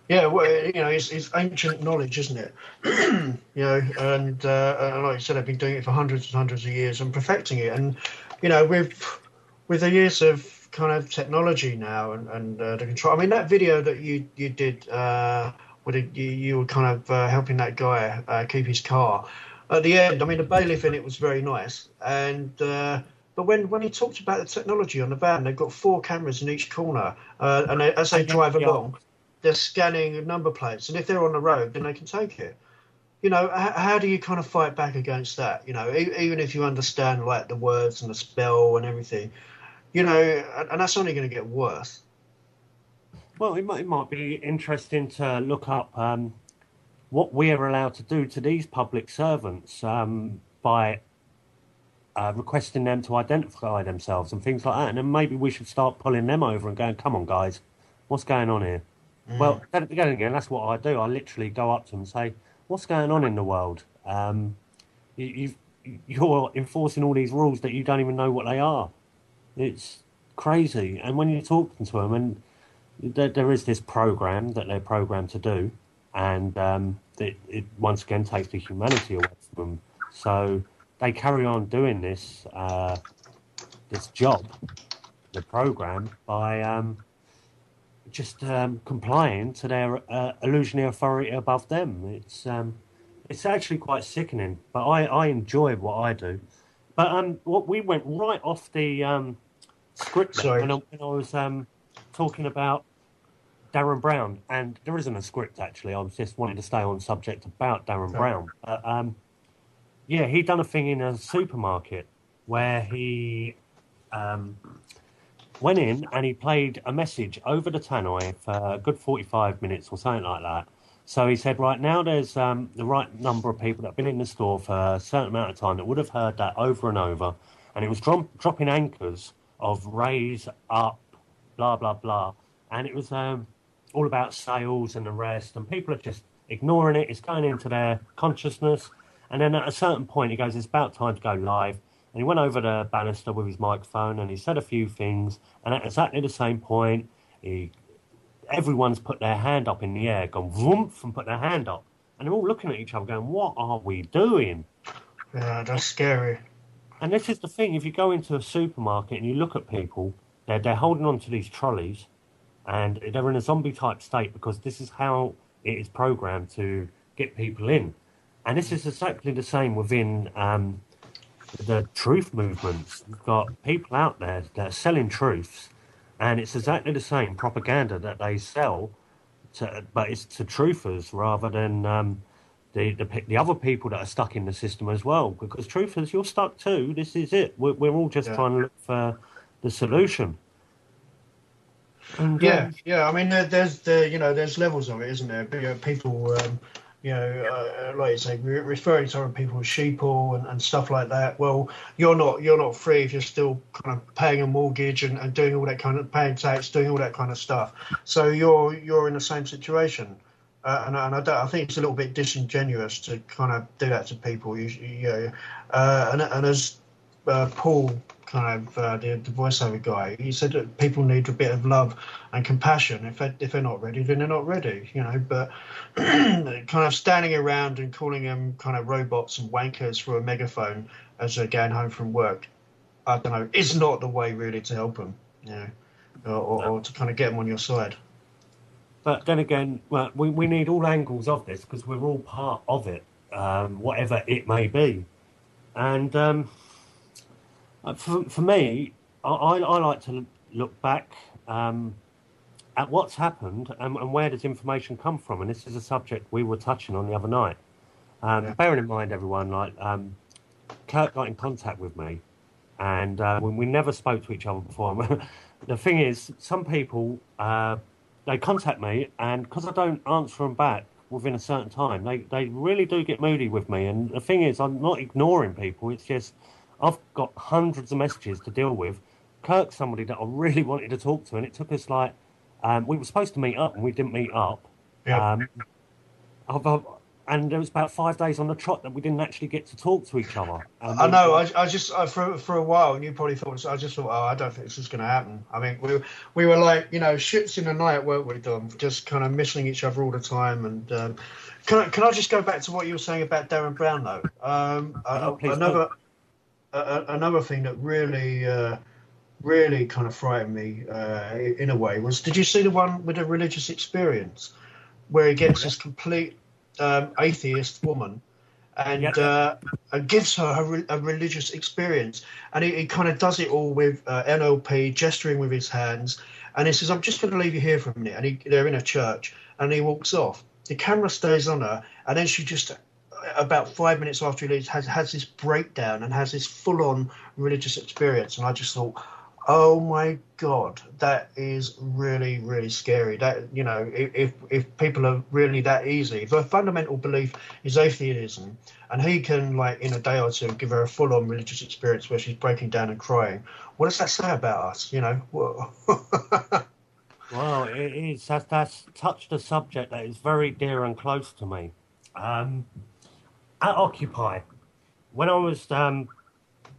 Yeah, well, it's ancient knowledge, isn't it? And like I said, I've been doing it for hundreds and hundreds of years and perfecting it. And, with the years of kind of technology now and the control. I mean, that video that you did, where you were kind of helping that guy keep his car. At the end, I mean, the bailiff in it was very nice. And but when he talked about the technology on the van, they've got 4 cameras in each corner, and as they drive along, they're scanning number plates, and if they're on the road, then they can take it. How do you kind of fight back against that? Even if you understand like the words and the spell and everything, and that's only going to get worse. Well, it might be interesting to look up what we are allowed to do to these public servants by requesting them to identify themselves and things like that. And then maybe we should start pulling them over and going, come on, guys, what's going on here? Well, then again, that's what I do. I literally go up to them and say, what's going on in the world? You're enforcing all these rules that you don't even know what they are. It's crazy. And when you're talking to them, and there is this program that they're programmed to do, and it once again takes the humanity away from them. So they carry on doing this job, the program, by just complying to their illusionary authority above them. It's actually quite sickening, but I enjoy what I do. But we went right off the script when I was talking about Darren Brown, and there isn't a script actually. I was just wanting to stay on subject about Darren Brown. But, yeah, he done a thing in a supermarket where he went in and he played a message over the tannoy for a good 45 minutes or something like that. So he said, right now there's the right number of people that have been in the store for a certain amount of time that would have heard that over and over. And it was dropping anchors of raise up, blah, blah, blah. And it was all about sales and the rest. And people are just ignoring it. It's going into their consciousness. And then at a certain point, he goes, it's about time to go live. And he went over the banister with his microphone and he said a few things. And at exactly the same point, everyone's put their hand up in the air, gone vroomp and put their hand up. And they're all looking at each other going, what are we doing? Yeah, that's scary. And this is the thing. If you go into a supermarket and you look at people, they're holding on to these trolleys and they're in a zombie-type state because this is how it is programmed to get people in. And this is exactly the same within the truth movements. You've got people out there that are selling truths, and it's exactly the same propaganda that they sell, but it's to truthers rather than the other people that are stuck in the system as well. Because truthers, you're stuck too. This is it. We're all just trying to look for the solution. And I mean, there's levels of it, isn't there? People, like you say, referring to other people as sheeple and stuff like that. Well, you're not free if you're still kind of paying a mortgage and doing all that kind of paying tax, doing all that kind of stuff. So you're in the same situation. And I think it's a little bit disingenuous to kind of do that to people. And as Paul, kind of the voiceover guy, he said that people need a bit of love and compassion. If they're not ready, then they're not ready, But kind of standing around and calling them kind of robots and wankers through a megaphone as they're going home from work, I don't know, is not the way really to help them, or to kind of get them on your side. But then again, well, we need all angles of this because we're all part of it, whatever it may be. And for me, I like to look back at what's happened and where does information come from. And this is a subject we were touching on the other night. Bearing in mind, everyone, Kirk got in contact with me, and when we never spoke to each other before. The thing is, some people... they contact me, and because I don't answer them back within a certain time, they really do get moody with me. And the thing is, I'm not ignoring people. It's just I've got hundreds of messages to deal with. Kirk's somebody that I really wanted to talk to, and it took us we were supposed to meet up, and we didn't meet up. Yeah. And there was about 5 days on the trot that we didn't actually get to talk to each other. I know. I just for a while, and you probably thought. I just thought, I don't think this is going to happen. I mean, we were like, shits in the night, weren't we, Dom? Just kind of missing each other all the time. And can I just go back to what you were saying about Darren Brown, though? Another thing that really kind of frightened me in a way was, did you see the one with the religious experience where he gets this complete atheist woman and gives her a religious experience, and he kind of does it all with NLP, gesturing with his hands, and he says, I'm just going to leave you here for a minute, and they're in a church, and he walks off. The camera stays on her, and then she just, about 5 minutes after he leaves, has this breakdown and has this full-on religious experience, and I just thought, oh my God, that is really, really scary. That, if people are really that easy, if her fundamental belief is atheism, and he can, in a day or two, give her a full-on religious experience where she's breaking down and crying, what does that say about us? Well, it is. That's touched a subject that is very dear and close to me. At Occupy, when I was down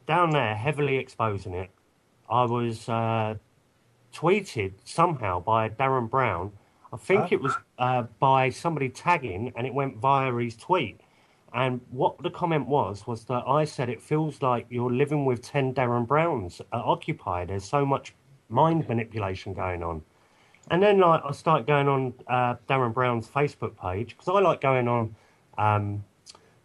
there heavily exposing it, I was tweeted somehow by Darren Brown. I think it was by somebody tagging, and it went via his tweet. And what the comment was that I said, it feels like you're living with 10 Darren Browns at Occupy. There's so much mind manipulation going on. And then I started going on Darren Brown's Facebook page, because I like going on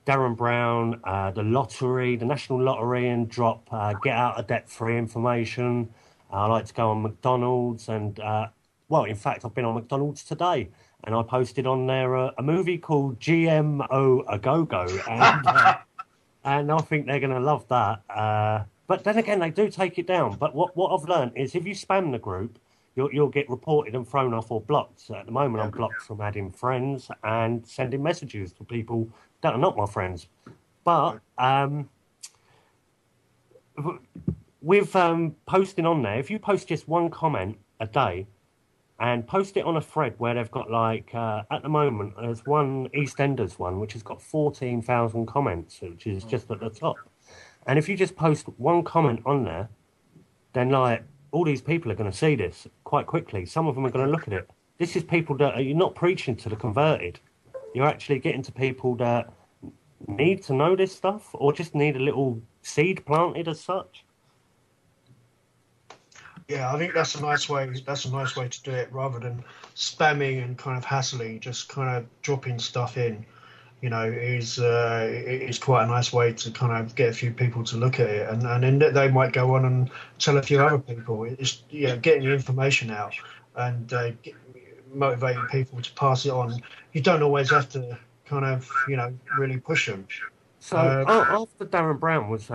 Darren Brown, the lottery, the National Lottery, and drop get out of debt free information. I like to go on McDonald's, and in fact, I've been on McDonald's today, and I posted on there a movie called GMO aogo, and I think they're going to love that. But then again, they do take it down. But what I've learned is, if you spam the group, you'll get reported and thrown off or blocked. So at the moment, I'm blocked from adding friends and sending messages to people that are not my friends. But with posting on there, if you post just one comment a day and post it on a thread where they've got at the moment, there's one EastEnders one which has got 14,000 comments, which is just at the top. And if you just post one comment on there, then all these people are going to see this quite quickly. Some of them are going to look at it. This is people that you're not preaching to the converted. You're actually getting to people that need to know this stuff, or just need a little seed planted as such. Yeah, I think that's a nice way. That's a nice way to do it, rather than spamming and kind of hassling. Just kind of dropping stuff in, is quite a nice way to kind of get a few people to look at it, and then they might go on and tell a few other people. It's getting the information out and motivating people to pass it on. You don't always have to kind of really push them. So after Darren Brown was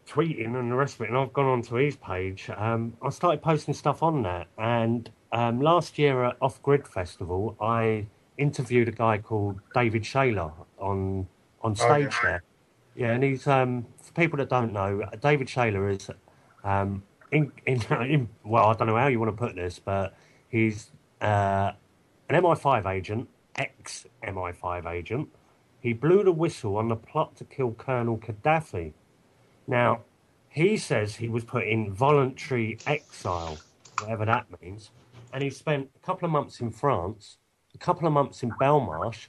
tweeting and the rest of it, and I've gone onto his page. I started posting stuff on there, and last year at Off Grid Festival, I interviewed a guy called David Shayler on stage there. Yeah, and he's for people that don't know, David Shayler is well, I don't know how you want to put this, but he's an MI5 agent, ex-MI5 agent. He blew the whistle on the plot to kill Colonel Gaddafi. Now, he says he was put in voluntary exile, whatever that means, and he spent a couple of months in France, a couple of months in Belmarsh.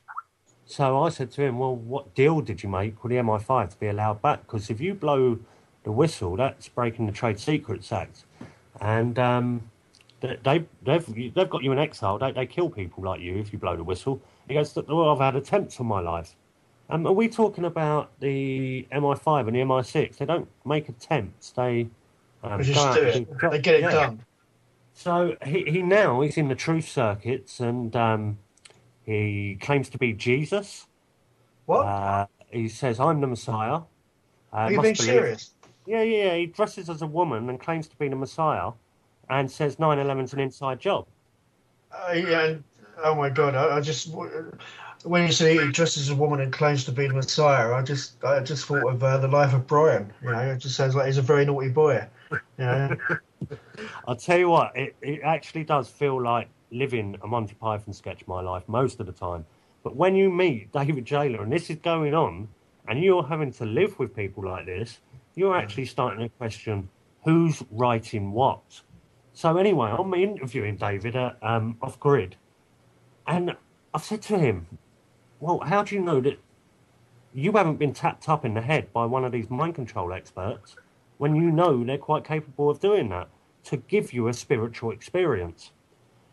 So I said to him, well, what deal did you make with the MI5 to be allowed back? Because if you blow the whistle, that's breaking the Trade Secrets Act. And they've got you in exile. They kill people like you if you blow the whistle. He goes, well, I've had attempts on my life. Are we talking about the MI5 and the MI6? They don't make attempts. They just do it. They get it done. So he's in the truth circuits, and he claims to be Jesus. What? He says, I'm the Messiah. Are you being serious? Yeah. He dresses as a woman and claims to be the Messiah and says 9/11's an inside job. Yeah. Oh, my God. I just... When you say he dresses as a woman and claims to be the Messiah, I just thought of the life of Brian. You know, it just sounds like he's a very naughty boy. You know? I'll tell you what, it actually does feel like living a Monty Python sketch, my life, most of the time. But when you meet David Shayler and this is going on, and you're having to live with people like this, you're actually starting to question who's writing what. So anyway, I'm interviewing David at Off Grid, and I've said to him, well, how do you know that you haven't been tapped up in the head by one of these mind control experts when you know they're quite capable of doing that to give you a spiritual experience?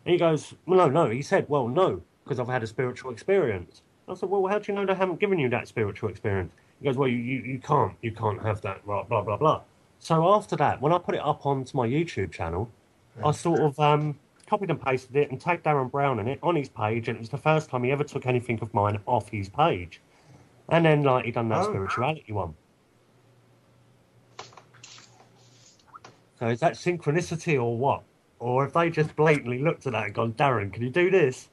And he goes, well, no. He said, well, no, because I've had a spiritual experience. I said, well, how do you know they haven't given you that spiritual experience? He goes, well, you can't have that, blah, blah, blah, blah. So after that, when I put it up onto my YouTube channel, I sort of copied and pasted it and tagged Darren Brown in it on his page, and it was the first time he ever took anything of mine off his page. And then, like, he done that spirituality one. So is that synchronicity or what? Or have they just blatantly looked at that and gone, Darren, can you do this?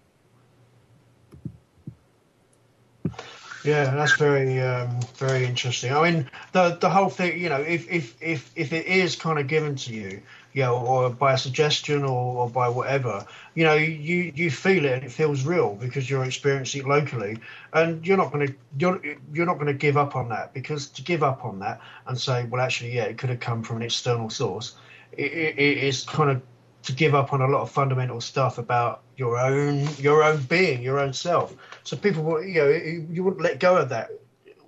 Yeah, that's very interesting. I mean, the whole thing, you know, if it is kind of given to you, or by a suggestion or by whatever, you know, you feel it and it feels real because you're experiencing it locally, and you're not going to give up on that, because to give up on that and say, well, actually, yeah, it could have come from an external source, it is kind of to give up on a lot of fundamental stuff about your own being, your own self. So people, you wouldn't let go of that,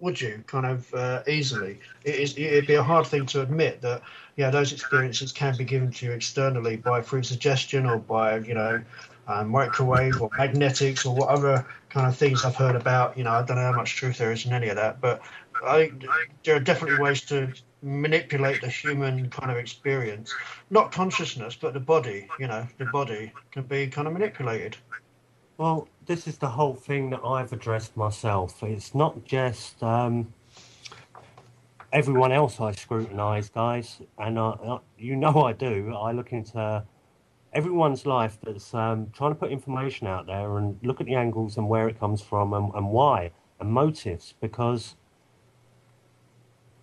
would you? Kind of easily. It'd be a hard thing to admit that, those experiences can be given to you externally through suggestion or by, microwave or magnetics or whatever kind of things I've heard about. I don't know how much truth there is in any of that, but there are definitely ways to manipulate the human kind of experience, not consciousness, but the body. The body can be kind of manipulated. Well, this is the whole thing that I've addressed myself. It's not just everyone else I scrutinise, guys, and I do. I look into everyone's life that's trying to put information out there and look at the angles and where it comes from and why and motives, because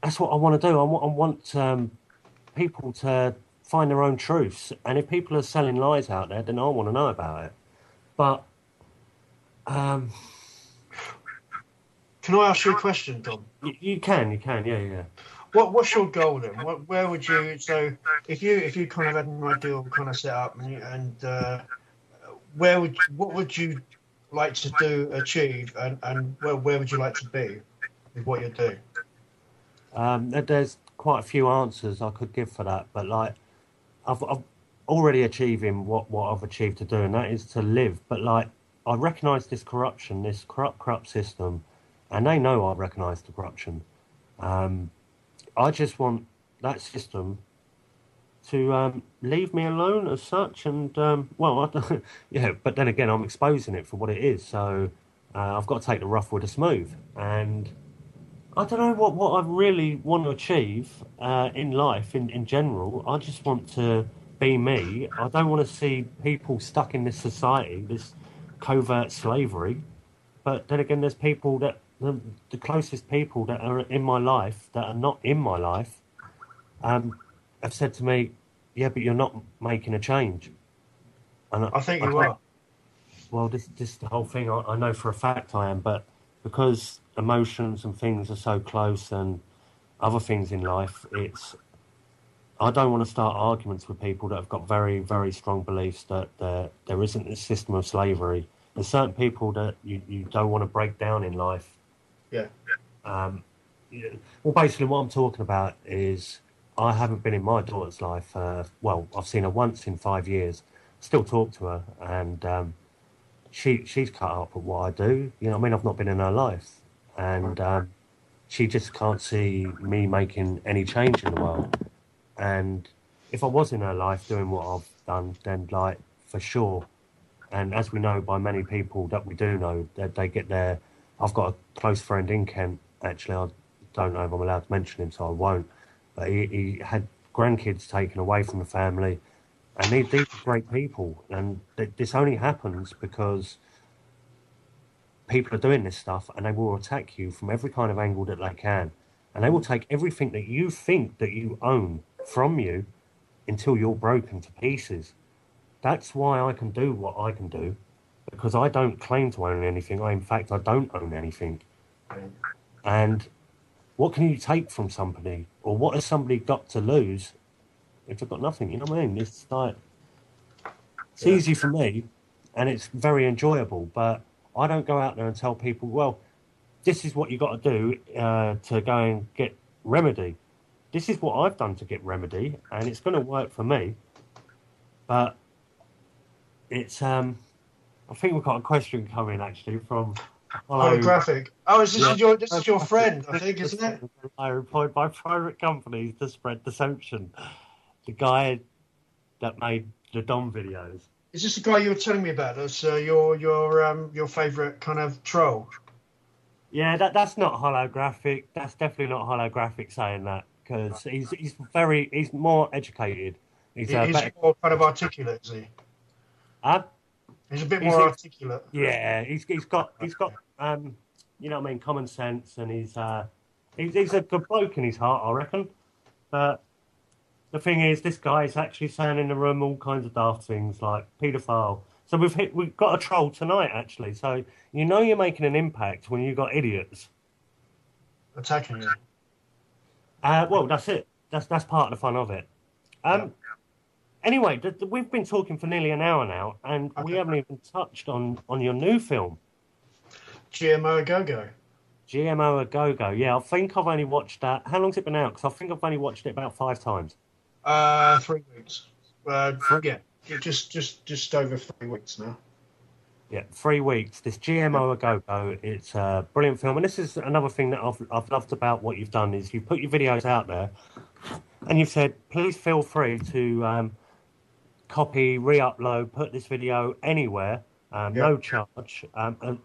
that's what I want to do. I want people to find their own truths, and if people are selling lies out there, then I want to know about it. But can I ask you a question, Dom? You can, yeah. What's your goal then? Where would you? So if you kind of had an ideal kind of set up, and what would you like to achieve, and where would you like to be with what you're doing? There's quite a few answers I could give for that, but like I've already achieving what I've achieved to do, and that is to live. But like I recognise this corruption, this corrupt system, and they know I recognise the corruption. I just want that system to leave me alone as such, and but then again, I'm exposing it for what it is, so I've got to take the rough with the smooth, and I don't know what I really want to achieve in life in general. I just want to be me. I don't want to see people stuck in this society, this covert slavery. But then again, there's people that the closest people that are in my life that are not in my life have said to me, "Yeah, but you're not making a change." And I think you are. Well, this the whole thing. I know for a fact I am, but because emotions and things are so close, and other things in life, I don't want to start arguments with people that have got very, very strong beliefs that there isn't a system of slavery. There's certain people that you don't want to break down in life. Yeah. Yeah. Well, basically, what I'm talking about is I haven't been in my daughter's life. Well, I've seen her once in 5 years. Still talk to her, and she's cut up at what I do. You know what I mean? I've not been in her life, and she just can't see me making any change in the world. And if I was in her life doing what I've done, then like for sure. And as we know by many people that we do know, that they get there. I've got a close friend in Kent. Actually, I don't know if I'm allowed to mention him, so I won't. But he had grandkids taken away from the family, and these are great people. And this only happens because people are doing this stuff, and they will attack you from every kind of angle that they can, and they will take everything that you think that you own from you until you're broken to pieces. That's why I can do what I can do, because I don't claim to own anything. In fact, I don't own anything. And what can you take from somebody, or what has somebody got to lose if they've got nothing? You know what I mean? It's like, it's easy for me, and it's very enjoyable, but I don't go out there and tell people, well, this is what you got to do to go and get remedy. This is what I've done to get remedy, and it's going to work for me. But it's, I think we've got a question coming actually from Holographic. Oh, this is your friend, I think, isn't it? I employed by private companies to spread deception. The guy that made the Dom videos. Is this the guy you were telling me about? That's your favourite kind of troll? Yeah, that's not holographic. That's definitely not holographic saying that, because he's more educated. He's more kind of articulate, is he? He's a bit more articulate. Yeah, he's got you know what I mean, common sense, and he's a good bloke in his heart, I reckon. But the thing is, this guy's actually saying in the room all kinds of daft things like paedophile. So we've got a troll tonight, actually. So you know you're making an impact when you've got idiots attacking you. Well, that's it. That's part of the fun of it. Anyway, we've been talking for nearly an hour now, and we haven't even touched on your new film. GMO a Go-Go. GMO a Go-Go. Yeah, I think I've only watched that. How long's it been out? Because I think I've only watched it about 5 times. 3 weeks. Yeah, just over 3 weeks now. Yeah, 3 weeks. This GMO a Go-Go, it's a brilliant film. And this is another thing that I've loved about what you've done, is you've put your videos out there, and you've said, please feel free to copy, re-upload, put this video anywhere, no charge,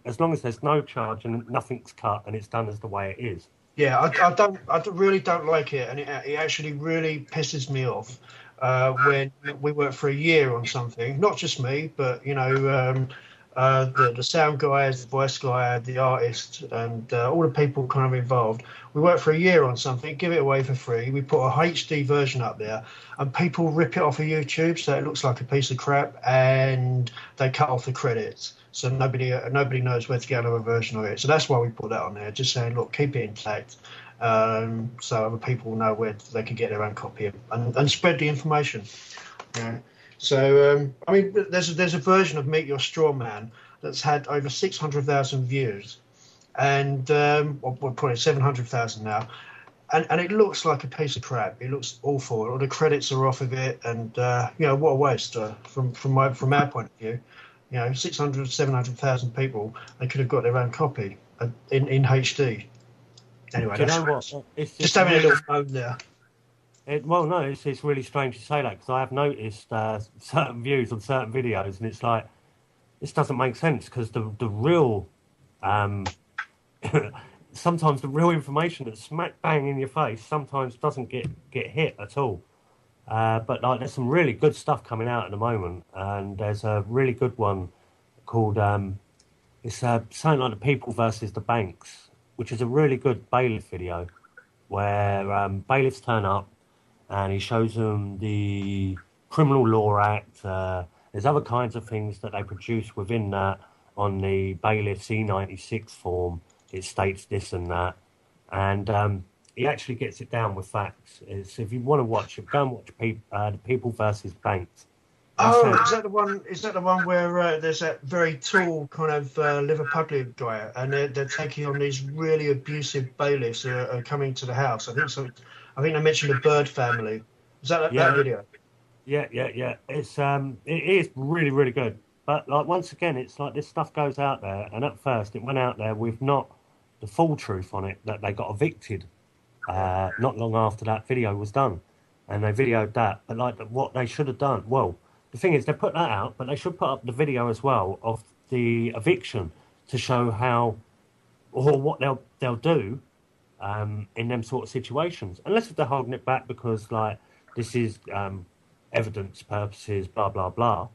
as long as there's no charge and nothing's cut and it's done as the way it is. Yeah, I really don't like it, and it actually really pisses me off when we work for a year on something. Not just me, but the sound guys, the voice guy, the artist, and all the people kind of involved. We work for a year on something, give it away for free. We put a HD version up there, and people rip it off of YouTube so it looks like a piece of crap, and they cut off the credits. So nobody knows where to get another version of it. So that's why we put that on there, just saying, look, keep it intact, so other people know where they can get their own copy and spread the information. Yeah. So, I mean, there's a version of Meet Your Strawman that's had over 600,000 views, and we're probably 700,000 now, and it looks like a piece of crap. It looks awful. All the credits are off of it, and what a waste from our point of view. 600, 700,000 people, they could have got their own copy in HD. Anyway, Do you know what? It's just having a little moan there. No, it's really strange to say that, because I have noticed certain views on certain videos, and it's like, this doesn't make sense, because the real sometimes the real information that's smack bang in your face sometimes doesn't get hit at all. But like, there's some really good stuff coming out at the moment, and there's a really good one called it's something like The People versus the Banks, which is a really good bailiff video where bailiffs turn up and he shows them the Criminal Law Act. There's other kinds of things that they produce within that. On the bailiff C96 form, it states this and that, and he actually gets it down with facts. It's, if you want to watch it, go and watch The People versus Banks. Oh, is that the one? Is that the one where there's that very tall kind of Liverpudlian guy, and they're taking on these really abusive bailiffs who are coming to the house? I think so. I think they mentioned the Bird family. Is that that video? Yeah. It's it is really, really good. But like, once again, it's like this stuff goes out there, and at first it went out there with not the full truth on it, that they got evicted not long after that video was done, and they videoed that. But like, what they should have done, well, the thing is, they put that out, but they should put up the video as well of the eviction to show how or what they'll do in them sort of situations. Unless if they're holding it back because like this is evidence purposes, blah blah blah,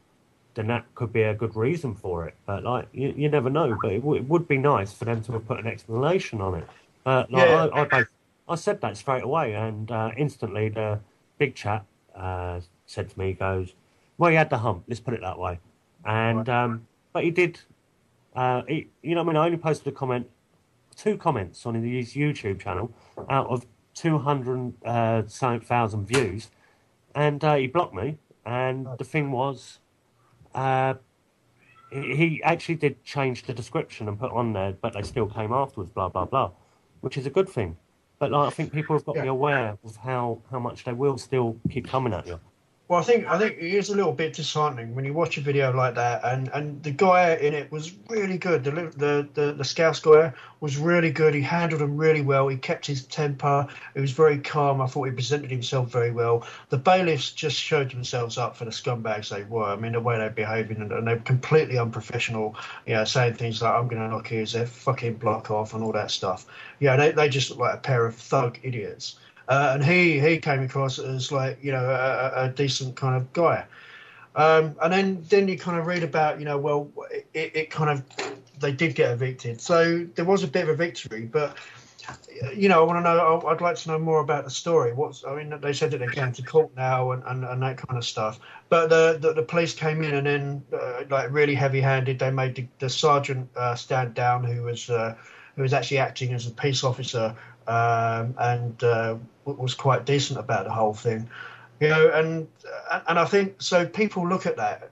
then that could be a good reason for it. But like, you never know. But it would be nice for them to have put an explanation on it. Like, yeah. I said that straight away, and instantly the big chap said to me, he goes, well, he had the hump, let's put it that way. And but he did, you know what I mean? I only posted two comments on his YouTube channel out of 200,000 views, and he blocked me. And the thing was, he actually did change the description and put on there, but they still came afterwards, blah blah blah, which is a good thing. But like, I think people have got to be aware of how much they will still keep coming at you. Well, I think it is a little bit disheartening when you watch a video like that, and the guy in it was really good. The Scouse guy was really good. He handled them really well. He kept his temper. He was very calm. I thought he presented himself very well. The bailiffs just showed themselves up for the scumbags they were. I mean, the way they're behaving, and they're completely unprofessional. You know, saying things like, "I'm going to knock his fucking block off" and all that stuff. Yeah, they just look like a pair of thug idiots. And he came across as like, you know, a decent kind of guy. And then you kind of read about, you know, well, it kind of, they did get evicted. So there was a bit of a victory, but, you know, I want to know, I'd like to know more about the story. I mean, they said that they're going to court now and that kind of stuff. But the police came in and then, like, really heavy-handed. They made the sergeant stand down, who was actually acting as a peace officer, and was quite decent about the whole thing, you know, and I think so. People look at that,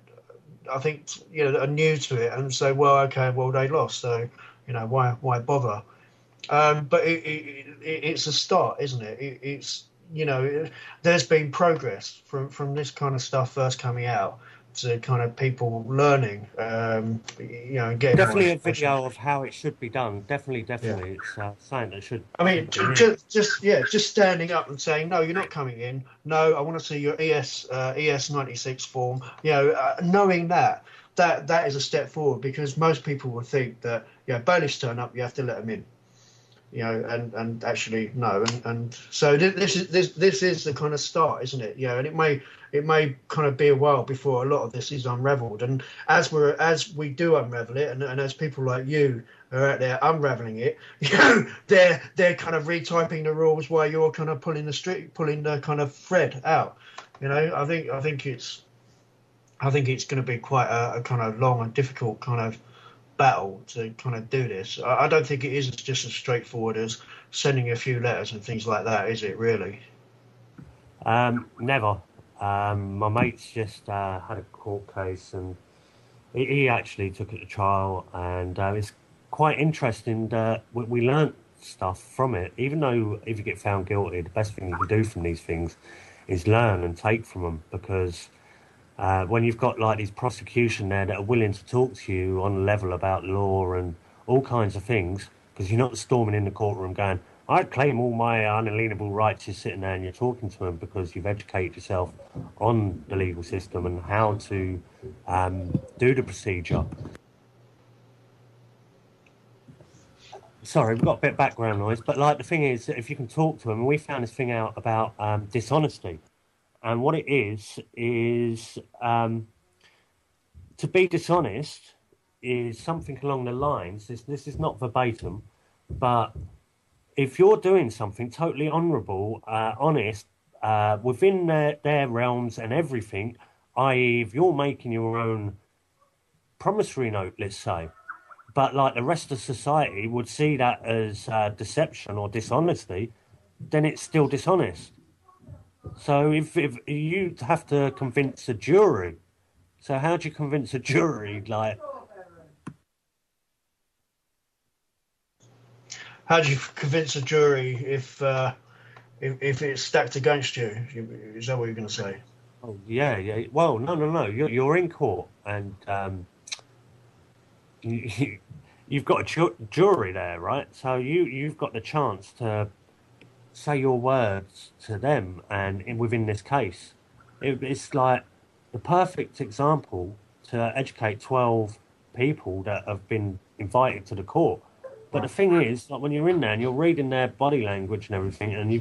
I think, you know, that are new to it and say, well, okay, well, they lost, so, you know, why bother? But it's a start, isn't it? It's, you know, there's been progress from this kind of stuff first coming out to kind of people learning, you know, and getting definitely a video of how it should be done. Definitely, Yeah. It's something that should. I mean, just standing up and saying, no, you're not coming in. No, I want to see your ES 96 form. You know, knowing that is a step forward, because most people would think that, you know, bailiffs turn up, you have to let them in. You know, and actually no, and so this is the kind of start, isn't it? You know, and it may kind of be a while before a lot of this is unravelled, and as we do unravel it, and as people like you are out there unravelling it, you know, they're kind of retyping the rules while you're kind of pulling the kind of thread out. You know, I think it's going to be quite a kind of long and difficult kind of battle to kind of do this. I don't think it is just as straightforward as sending a few letters and things like that, is it really? Never. My mate's just had a court case, and he actually took it to trial, and it's quite interesting that we learnt stuff from it. Even though if you get found guilty, the best thing you can do from these things is learn and take from them, because when you've got like these prosecution there that are willing to talk to you on a level about law and all kinds of things, because you're not storming in the courtroom going, I claim all my unalienable rights. You're sitting there and you're talking to them because you've educated yourself on the legal system and how to do the procedure. Sorry, we've got a bit of background noise, but like the thing is, that if you can talk to them, and we found this thing out about dishonesty, and what it is to be dishonest is something along the lines. This is not verbatim, but if you're doing something totally honourable, honest, within their realms and everything, i.e., if you're making your own promissory note, let's say. But like the rest of society would see that as deception or dishonesty, then it's still dishonest. So if you have to convince a jury, so how do you convince a jury? Like, how do you convince a jury if it's stacked against you? Is that what you're going to say? oh yeah. Well, no. You're in court and. You've got a jury there, right? So you've got the chance to say your words to them, and within this case, it's like the perfect example to educate 12 people that have been invited to the court. But the thing is, like when you're in there and you're reading their body language and everything, and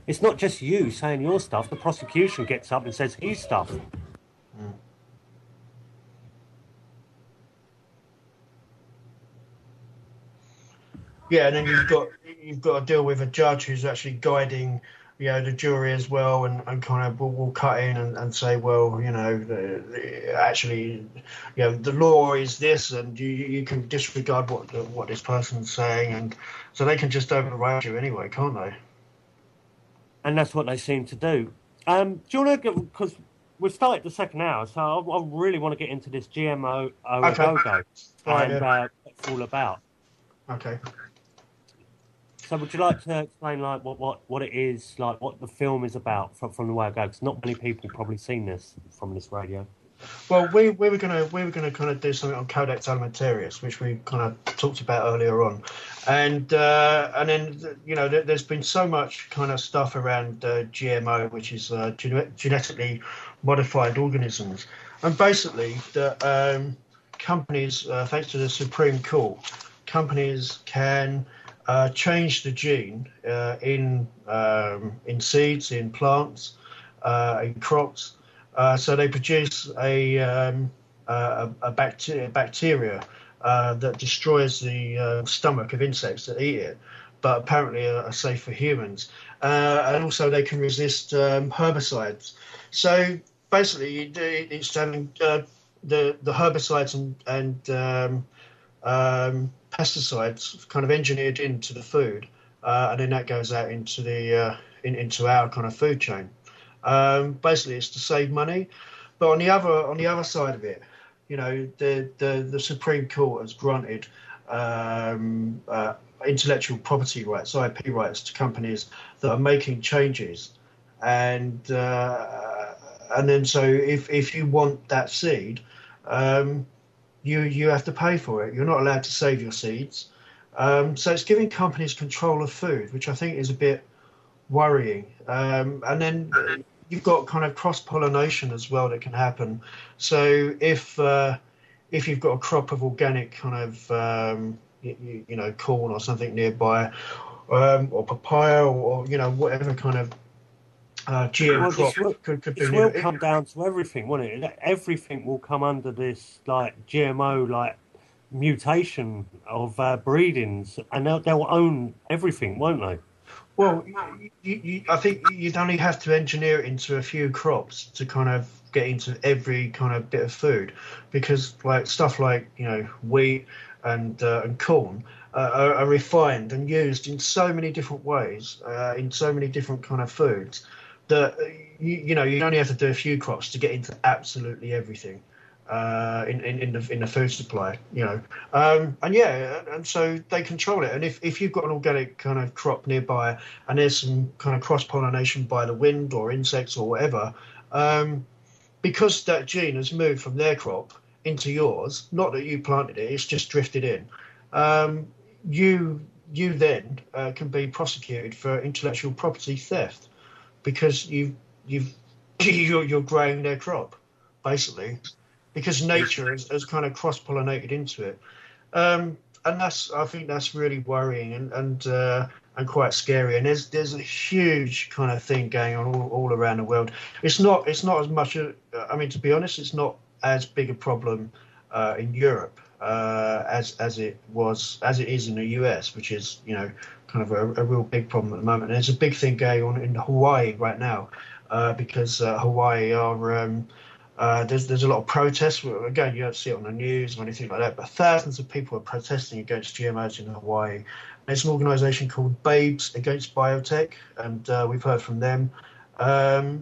it's not just you saying your stuff. The prosecution gets up and says his stuff. Yeah, and then you've got to deal with a judge who's actually guiding, the jury as well, and kind of will cut in and say, well, actually, the law is this, and you can disregard what this person's saying, and so they can just override you anyway, can't they? And that's what they seem to do. Do you want to, because we've started the second hour, so I really want to get into this GMO aogo and what it's all about. Okay. So would you like to explain like what it is, like what the film is about from the way it goes? Because not many people probably seen this from this radio. Well, we were gonna kind of do something on Codex Alimentarius, which we kind of talked about earlier on, and then there's been so much kind of stuff around GMO, which is genetically modified organisms, and basically the companies, thanks to the Supreme Court, companies can change the gene in seeds, in plants, in crops. So they produce a bacteria that destroys the stomach of insects that eat it, but apparently are safe for humans. And also they can resist herbicides. So basically it's having the herbicides and pesticides kind of engineered into the food, and then that goes out into the into our kind of food chain. Basically, it's to save money, but on the other side of it, the Supreme Court has granted intellectual property rights, IP rights, to companies that are making changes, and then so if you want that seed, you have to pay for it. You're not allowed to save your seeds. So it's giving companies control of food, which I think is a bit worrying. And then you've got kind of cross-pollination as well that can happen. So if you've got a crop of organic kind of corn or something nearby, or papaya, or whatever kind of GM crop could be. It will come down to everything, won't it? Everything will come under this like GMO like mutation of breedings, and they'll own everything, won't they? Well, I think you'd only have to engineer it into a few crops to kind of get into every kind of bit of food, because like stuff like wheat and corn are refined and used in so many different ways, in so many different kind of foods, that you only have to do a few crops to get into absolutely everything in the food supply, and so they control it. And if you've got an organic kind of crop nearby and there's some kind of cross pollination by the wind or insects or whatever, because that gene has moved from their crop into yours, not that you planted it, it's just drifted in, you then can be prosecuted for intellectual property theft, because you're growing their crop, basically, because nature has kind of cross-pollinated into it. And I think that's really worrying and quite scary. And there's a huge kind of thing going on all around the world. It's not as much. I mean, to be honest, it's not as big a problem in Europe as it is in the US, which is kind of a real big problem at the moment. And there's a big thing going on in Hawaii right now because Hawaii are. There's a lot of protests. Again, you don't see it on the news or anything like that, but thousands of people are protesting against GMOs in Hawaii. There's an organisation called Babes Against Biotech, and we've heard from them. They're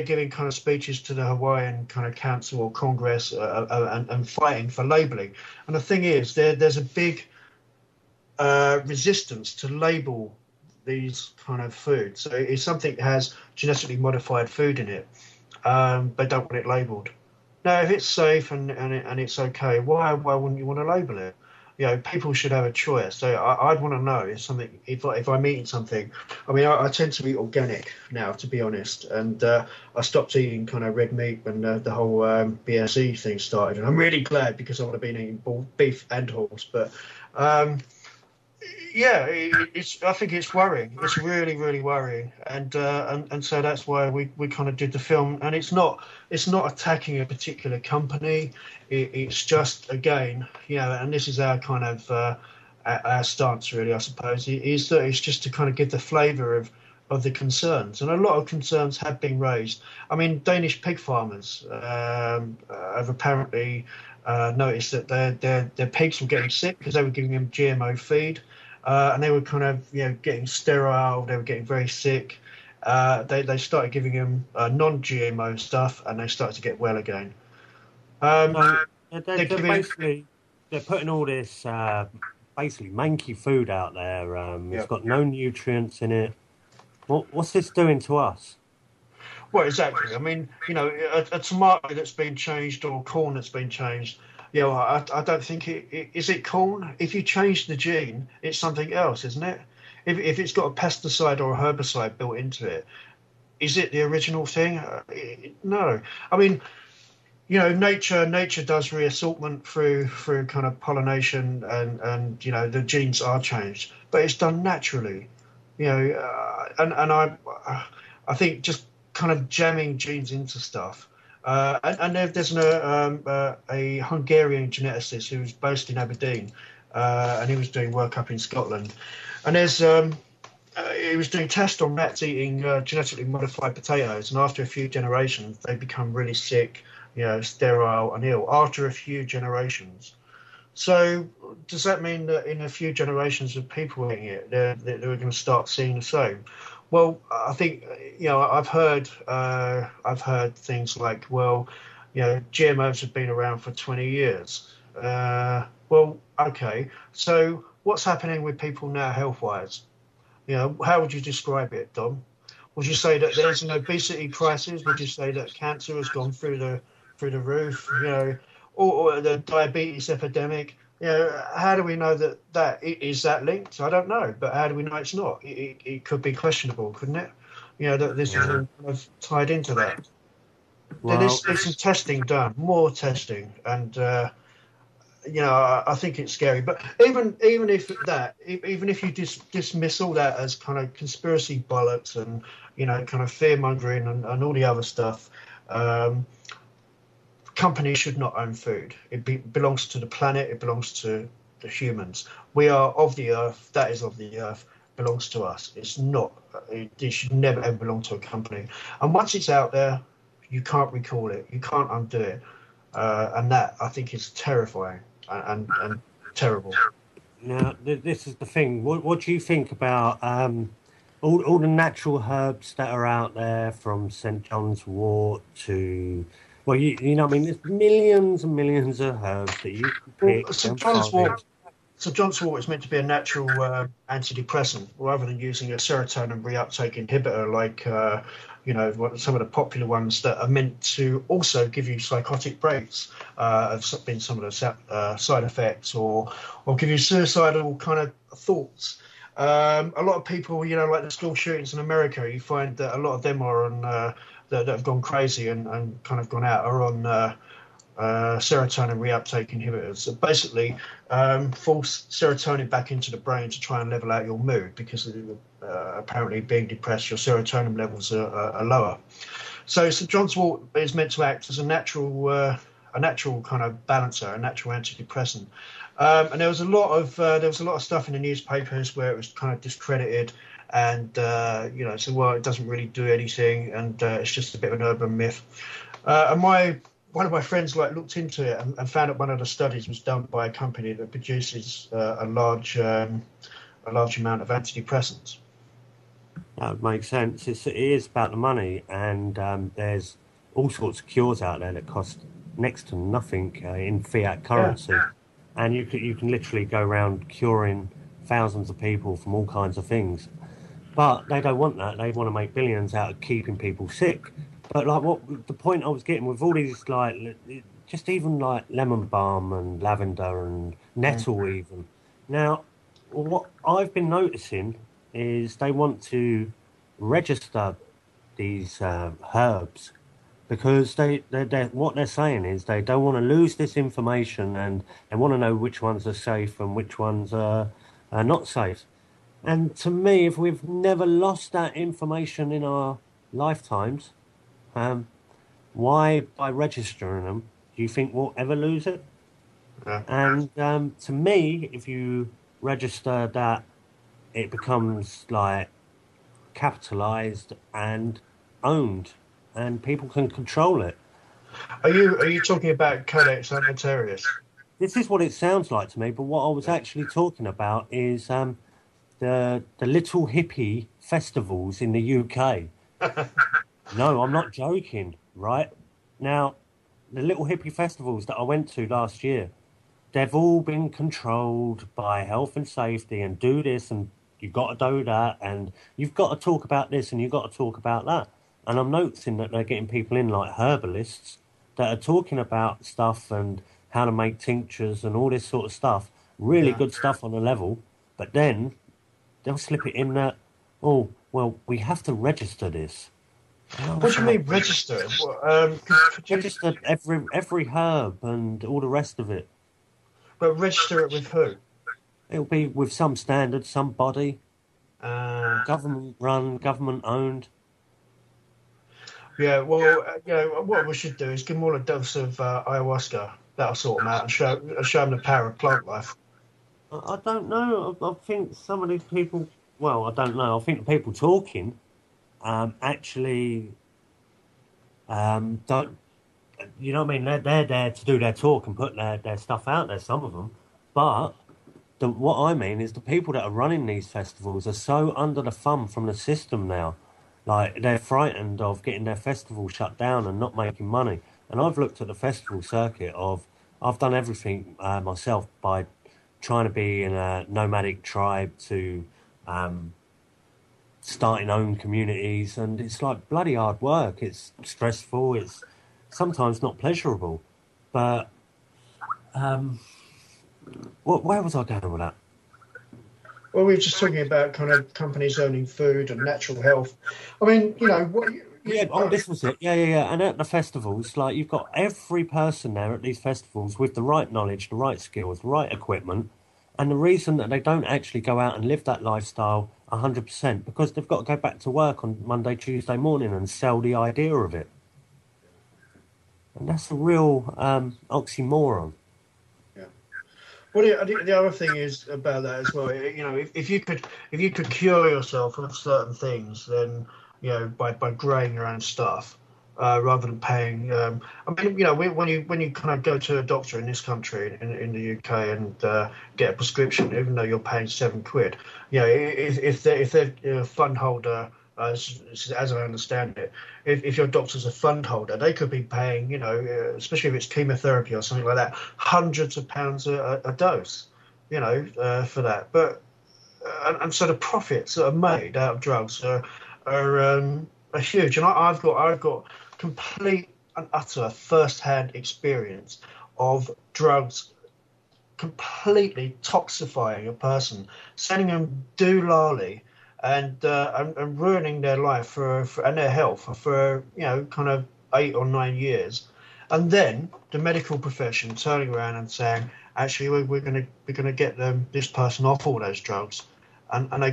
giving kind of speeches to the Hawaiian kind of council or Congress and fighting for labelling. And the thing is, there's a big resistance to label these kind of foods. So if something has genetically modified food in it, they don't want it labelled. Now, if it's safe and it's okay, why wouldn't you want to label it? People should have a choice. So I'd want to know if I'm eating something. I mean, I tend to eat organic now, to be honest, and I stopped eating kind of red meat when the whole BSE thing started, and I'm really glad because I would have been eating beef and horse, but. I think it's worrying. It's really, really worrying, and so that's why we kind of did the film. And it's not attacking a particular company. It's just, again, and this is our kind of our stance, really, I suppose, is that it's just to kind of give the flavour of the concerns, and a lot of concerns have been raised. I mean, Danish pig farmers have apparently noticed that their pigs were getting sick because they were giving them GMO feed. And they were kind of, getting sterile. They were getting very sick. They started giving them non-GMO stuff, and they started to get well again. They're putting all this basically manky food out there. It's got no nutrients in it. What's this doing to us? Well, exactly. I mean, a tomato that's been changed or corn that's been changed. I don't think is it corn? If you change the gene, it's something else, isn't it? If it's got a pesticide or a herbicide built into it, is it the original thing? No. I mean, nature does reassortment through kind of pollination, and the genes are changed, but it's done naturally. And I think just kind of jamming genes into stuff. And there's a Hungarian geneticist who was based in Aberdeen, and he was doing work up in Scotland. And he was doing tests on rats eating genetically modified potatoes, and after a few generations, they become really sick, sterile and ill after a few generations. So does that mean that in a few generations of people eating it, they're going to start seeing the same? Well, I think I've heard things like, GMOs have been around for 20 years. Well, okay. So what's happening with people now, health-wise? How would you describe it, Dom? Would you say that there's an obesity crisis? Would you say that cancer has gone through the roof? Or the diabetes epidemic? How do we know that is that linked? I don't know, but how do we know it's not? It could be questionable, couldn't it? That this is all kind of tied into that. Well, there's some testing done, more testing, and I think it's scary. But even if you dismiss all that as kind of conspiracy bollocks and kind of fear mongering and all the other stuff. Companies should not own food. It belongs to the planet. It belongs to the humans. We are of the earth. That is of the earth. Belongs to us. It's not. It should never ever belong to a company. And once it's out there, you can't recall it. You can't undo it. And that, I think, is terrifying and terrible. Now, this is the thing. What do you think about all the natural herbs that are out there, from St. John's wort to... Well, there's millions and millions of herbs that you can pick. St. John's wort is meant to be a natural antidepressant, rather than using a serotonin reuptake inhibitor like, some of the popular ones that are meant to also give you psychotic breaks. Have been some of the side effects, or give you suicidal kind of thoughts. A lot of people, like the school shootings in America, you find that a lot of them are on... that have gone crazy and kind of gone out are on serotonin reuptake inhibitors that basically force serotonin back into the brain to try and level out your mood, because apparently being depressed, your serotonin levels are lower. So St. John's wort is meant to act as a natural kind of balancer, a natural antidepressant. And there was a lot of stuff in the newspapers where it was kind of discredited, and so well, it doesn't really do anything, and it's just a bit of an urban myth. And one of my friends looked into it and found that one of the studies was done by a company that produces a large amount of antidepressants. That would make sense. It is about the money, and there's all sorts of cures out there that cost next to nothing in fiat currency. Yeah. And you can literally go around curing thousands of people from all kinds of things. But they don't want that. They want to make billions out of keeping people sick. But the point I was getting with all these, just even like lemon balm and lavender and nettle even. Now, what I've been noticing is they want to register these herbs, because they what they're saying is they don't want to lose this information, and they want to know which ones are safe and which ones are not safe. And to me, if we've never lost that information in our lifetimes, why, by registering them, do you think we'll ever lose it? Yeah. And to me, if you register that, it becomes like capitalized and owned, and people can control it. Are you talking about Codex Alimentarius? This is what it sounds like to me, but what I was actually talking about is the little hippie festivals in the UK. No, I'm not joking, right? Now, the little hippie festivals that I went to last year, they've all been controlled by health and safety, and do this, and you've got to do that, and you've got to talk about this, and you've got to talk about that. And I'm noticing that they're getting people in like herbalists that are talking about stuff and how to make tinctures and all this sort of stuff. Really good stuff on a level. But then they'll slip it in that, oh, well, we have to register this. What do you mean register? Register every herb and all the rest of it. But register it with who? It'll be with some standard, some body. Government run, government owned. Yeah, well, what we should do is give them all a dose of ayahuasca. That'll sort them out and show them the power of plant life. I don't know. I think some of these people, well, I don't know. I think the people talking actually don't, you know what I mean? They're there to do their talk and put their stuff out there, some of them. But what I mean is the people that are running these festivals are so under the thumb from the system now. Like, they're frightened of getting their festival shut down and not making money. And I've looked at the festival circuit I've done everything myself by trying to be in a nomadic tribe to starting own communities. And it's like bloody hard work. It's stressful. It's sometimes not pleasurable. But where was I going with that? Well, we were just talking about kind of companies owning food and natural health. I mean, this was it. Yeah. And at the festivals, like, you've got every person there at these festivals with the right knowledge, the right skills, the right equipment. And the reason that they don't actually go out and live that lifestyle 100%, because they've got to go back to work on Monday, Tuesday morning and sell the idea of it. And that's a real oxymoron. Well, the other thing is about that as well. If you could cure yourself of certain things, then by growing your own stuff, rather than paying. When you kind of go to a doctor in this country, in the UK, and get a prescription, even though you're paying £7, if they're a fund holder. As I understand it, if your doctor's a fund holder, they could be paying, especially if it's chemotherapy or something like that, hundreds of pounds a dose, for that. But and so the profits that are made out of drugs are huge. And I've got complete and utter first-hand experience of drugs completely toxifying a person, sending them doolally. And ruining their life and their health for kind of 8 or 9 years, And then the medical profession turning around and saying, actually, we're gonna get this person off all those drugs, and they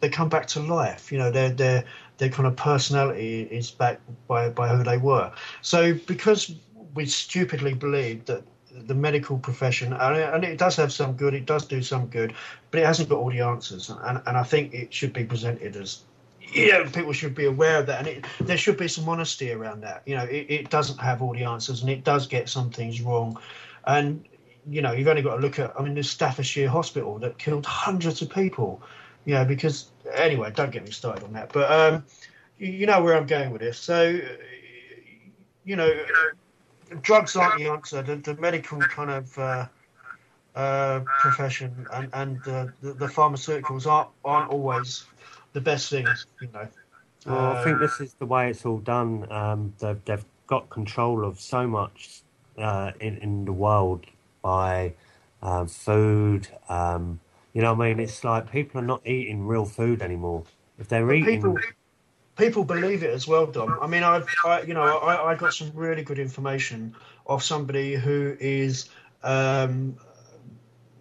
come back to life. You know, their kind of personality is back by who they were. So because we stupidly believe that the medical profession, and it does have some good, it does do some good, but it hasn't got all the answers, and I think it should be presented as, people should be aware of that, and there should be some honesty around that. You know, it doesn't have all the answers, and it does get some things wrong. And, you know, you've only got to look at, the Staffordshire hospital that killed hundreds of people, you know, because, anyway, don't get me started on that. But you know where I'm going with this. So, you know, drugs aren't the answer. The medical kind of profession and the pharmaceuticals aren't always the best things, you know. Well, I think this is the way it's all done. They've got control of so much in the world by food. You know what I mean? It's like people are not eating real food anymore. If they're eating... People believe it as well, Dom. I mean, I got some really good information of somebody who is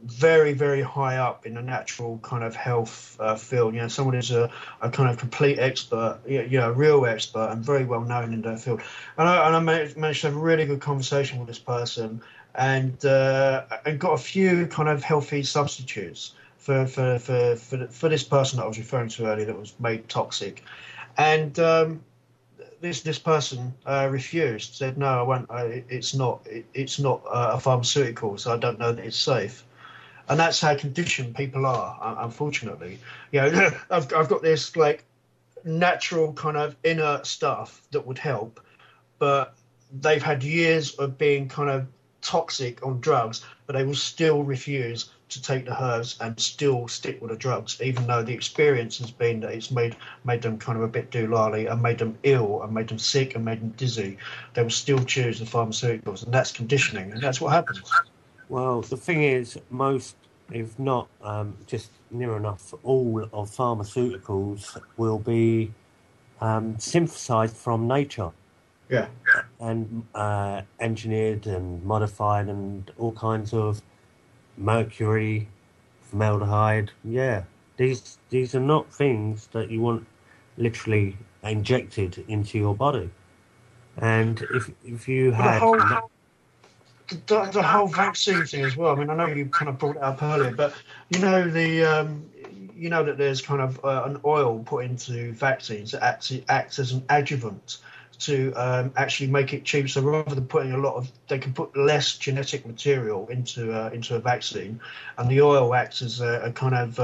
very, very high up in the natural kind of health field. You know, someone who's a kind of complete expert, a real expert, and very well known in that field. And I managed to have a really good conversation with this person, and got a few kind of healthy substitutes for this person that I was referring to earlier that was made toxic. And this person refused, said, no, I won't. It's not a pharmaceutical, so I don't know that it's safe. And that's how conditioned people are, unfortunately. You know, I've got this like natural kind of inert stuff that would help, but they've had years of being kind of toxic on drugs, but they will still refuse to take the herbs and still stick with the drugs, even though the experience has been that it's made them kind of a bit doolally and made them ill and made them sick and made them dizzy. They will still choose the pharmaceuticals, and that's conditioning, and that's what happens. Well, the thing is, most, if not just near enough, all of pharmaceuticals will be synthesized from nature. Yeah. And engineered and modified and all kinds of mercury, formaldehyde. Yeah, these are not things that you want literally injected into your body. And if you had... The whole vaccine thing as well. I mean, I know you kind of brought it up earlier, but you know you know that there's kind of an oil put into vaccines that acts as an adjuvant to actually make it cheap. So rather than putting they can put less genetic material into a vaccine, and the oil acts as a kind of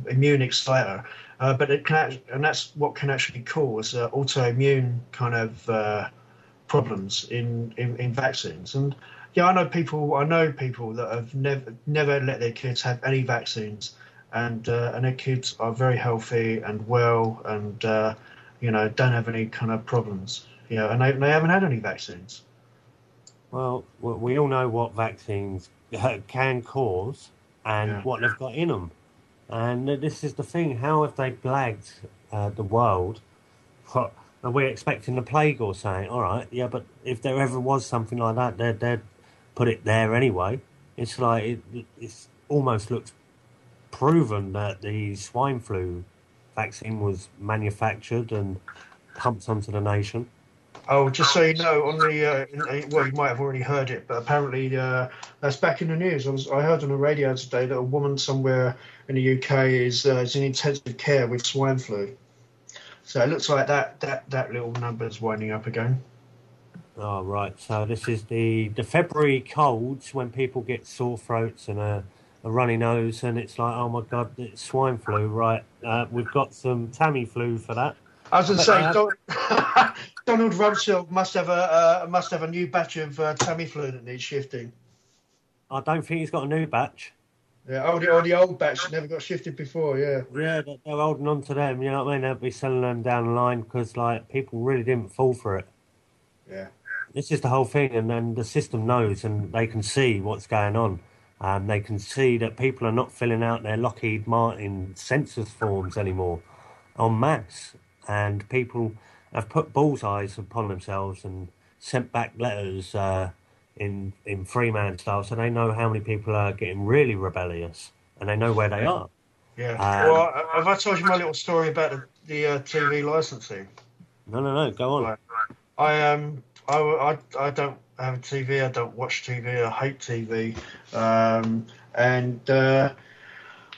immune exciter. But it can, and that's what can actually cause autoimmune kind of problems in vaccines. And yeah, I know people that have never let their kids have any vaccines, and their kids are very healthy and well, and don't have any kind of problems. And they haven't had any vaccines. Well, we all know what vaccines can cause and what they've got in them. And this is the thing, how have they blagged the world? Are we expecting the plague or saying, all right, yeah, but if there ever was something like that, they'd put it there anyway. It's like, it almost looks proven that the swine flu vaccine was manufactured and pumped onto the nation. Oh, just so you know, on the well, you might have already heard it, but apparently that's back in the news. I heard on the radio today that a woman somewhere in the UK is in intensive care with swine flu. So it looks like that little number's winding up again. Oh, right. So this is the February colds when people get sore throats and a runny nose, and it's like, oh my God, it's swine flu, right? We've got some Tamiflu for that. I was going to say, Donald Rumsfeld must have a new batch of Tamiflu that needs shifting. I don't think he's got a new batch. Yeah, or the old batch never got shifted before. Yeah. Yeah, they're holding on to them. You know what I mean? They'll be selling them down the line because like people really didn't fall for it. Yeah. It's just the whole thing, and then the system knows, and they can see what's going on. They can see that people are not filling out their Lockheed Martin census forms anymore en masse, and people have put bullseyes upon themselves and sent back letters in Freeman style, so they know how many people are getting really rebellious, and they know where they are. Yeah. Well, have I told you my little story about the TV licensing? No, go on. Right. I don't have a TV. I don't watch TV. I hate TV.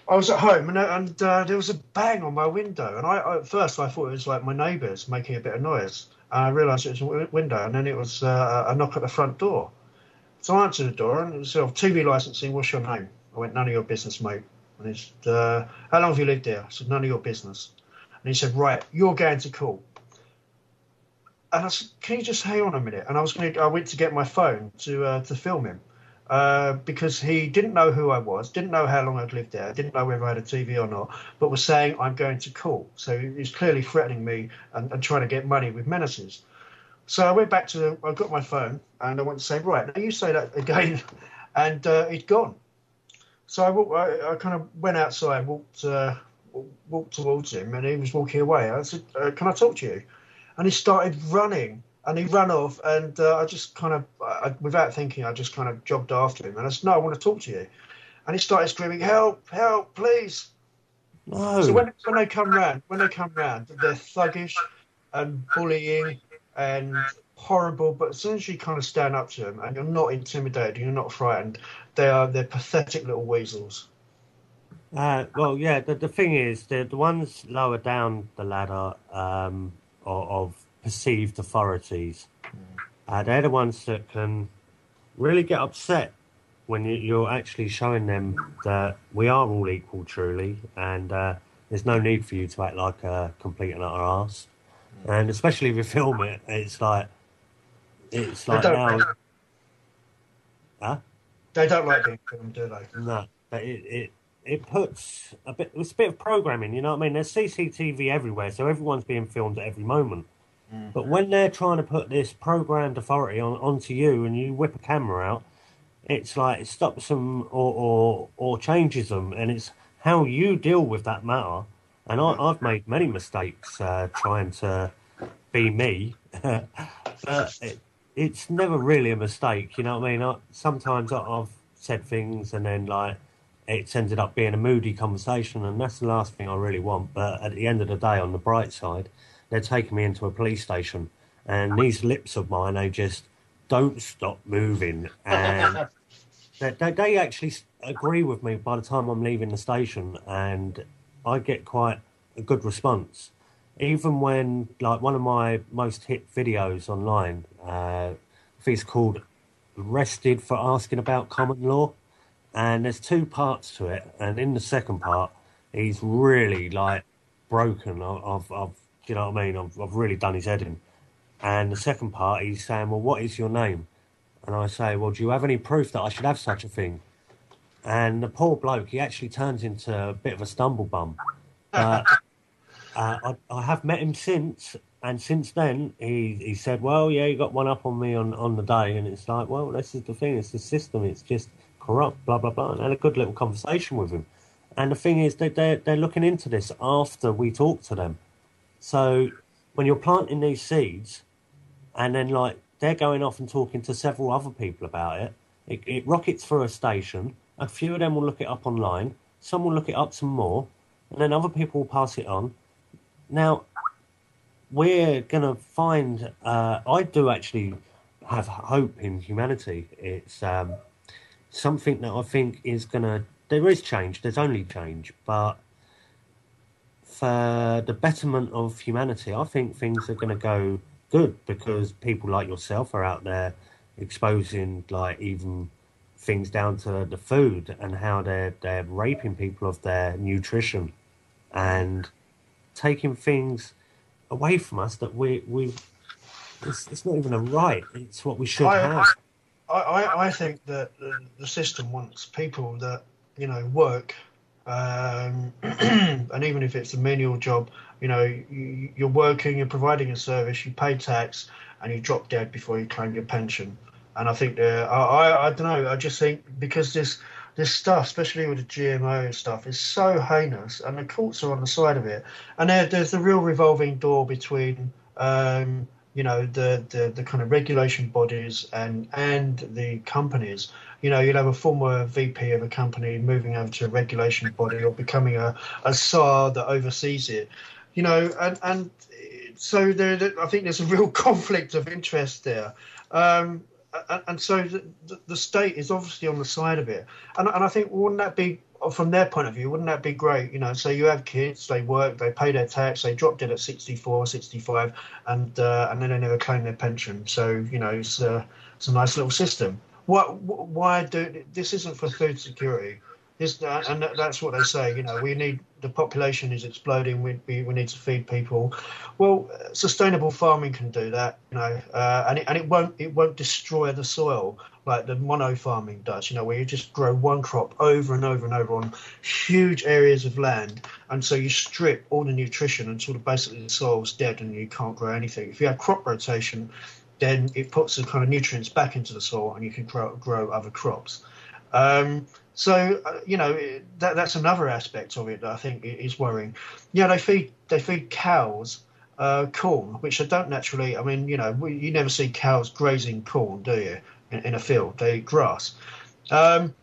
I was at home and there was a bang on my window, and I at first I thought it was like my neighbours making a bit of noise. And I realised it was a window, and then it was a knock at the front door. So I answered the door, and it was TV licensing. What's your name? I went, none of your business, mate. And he said, how long have you lived there? I said, none of your business. And he said, right, you're going to court. And I said, can you just hang on a minute? And I went to get my phone to film him. Because he didn't know who I was, didn't know how long I'd lived there, didn't know whether I had a TV or not, but was saying, I'm going to court. So he was clearly threatening me and trying to get money with menaces. So I went back I got my phone, and I went to say, right, now you say that again. And he'd gone. So I kind of went outside, walked towards him, and he was walking away. I said, can I talk to you? And he started running. And he ran off, and I just kind of, without thinking, I just kind of jogged after him. And I said, no, I want to talk to you. And he started screaming, help, please. No. So when they come round, they're thuggish and bullying and horrible. But as soon as you kind of stand up to them and you're not intimidated, you're not frightened, they're pathetic little weasels. Well, yeah, the thing is, the ones lower down the ladder of perceived authorities, they're the ones that can really get upset when you're actually showing them that we are all equal, truly, and there's no need for you to act like a complete and utter arse. And especially if you film it, it's like now. Huh? They don't like being filmed, do they? No, but it puts it's a bit of programming, you know what I mean? There's CCTV everywhere, so everyone's being filmed at every moment. But when they're trying to put this programmed authority onto you, and you whip a camera out, it's like it stops them or changes them, and it's how you deal with that matter. And I've made many mistakes trying to be me, but it's never really a mistake, you know what I mean? Sometimes I've said things, and then like it's ended up being a moody conversation, and that's the last thing I really want. But at the end of the day, on the bright side, they're taking me into a police station, and these lips of mine, they just don't stop moving. And they actually agree with me by the time I'm leaving the station, and I get quite a good response. Even when, like, one of my most hit videos online, it's called Arrested for Asking About Common Law, and there's two parts to it, and in the second part, he's really, like, broken. You know what I mean? I've really done his head in. And the second part, he's saying, well, what is your name? And I say, well, do you have any proof that I should have such a thing? And the poor bloke, he actually turns into a bit of a stumble bum. I have met him since, and since then, he said, well, yeah, you got one up on me on the day. And it's like, well, this is the thing. It's the system. It's just corrupt, blah, blah, blah. And I had a good little conversation with him. And the thing is, they're looking into this after we talk to them. So when you're planting these seeds, and then like they're going off and talking to several other people about it rockets through a station. A few of them will look it up online. Some will look it up some more, and then other people will pass it on. Now, we're going to find... I do actually have hope in humanity. It's something that I think is going to... There is change. There's only change. But for the betterment of humanity, I think things are going to go good, because people like yourself are out there exposing, like, even things down to the food and how they're raping people of their nutrition and taking things away from us that it's not even a right. It's what we should have. I think that the system wants people that, you know, work, and even if it's a menial job, you know, you're working, you're providing a service, you pay tax, and you drop dead before you claim your pension. And I think I don't know. I just think because this stuff, especially with the GMO stuff, is so heinous, and the courts are on the side of it. And there's the real revolving door between the kind of regulation bodies and the companies. You'll have a former VP of a company moving over to a regulation body or becoming a SAR that oversees it. And so I think there's a real conflict of interest there. And so the state is obviously on the side of it. And I think, wouldn't that be, from their point of view, wouldn't that be great? So you have kids, they work, they pay their tax, they dropped it at 64, 65, and then they never claim their pension. So, it's a nice little system. Why this isn't for food security. And that's what they say. The population is exploding. We need to feed people. Well, sustainable farming can do that. And it won't destroy the soil like the mono farming does. Where you just grow one crop over and over and over on huge areas of land, and so you strip all the nutrition and sort of basically the soil's dead and you can't grow anything. If you have crop rotation, then it puts the kind of nutrients back into the soil and you can grow other crops. So that's another aspect of it that I think is worrying. They feed cows corn, which they don't naturally. I mean, you never see cows grazing corn, do you? In a field, they eat grass, and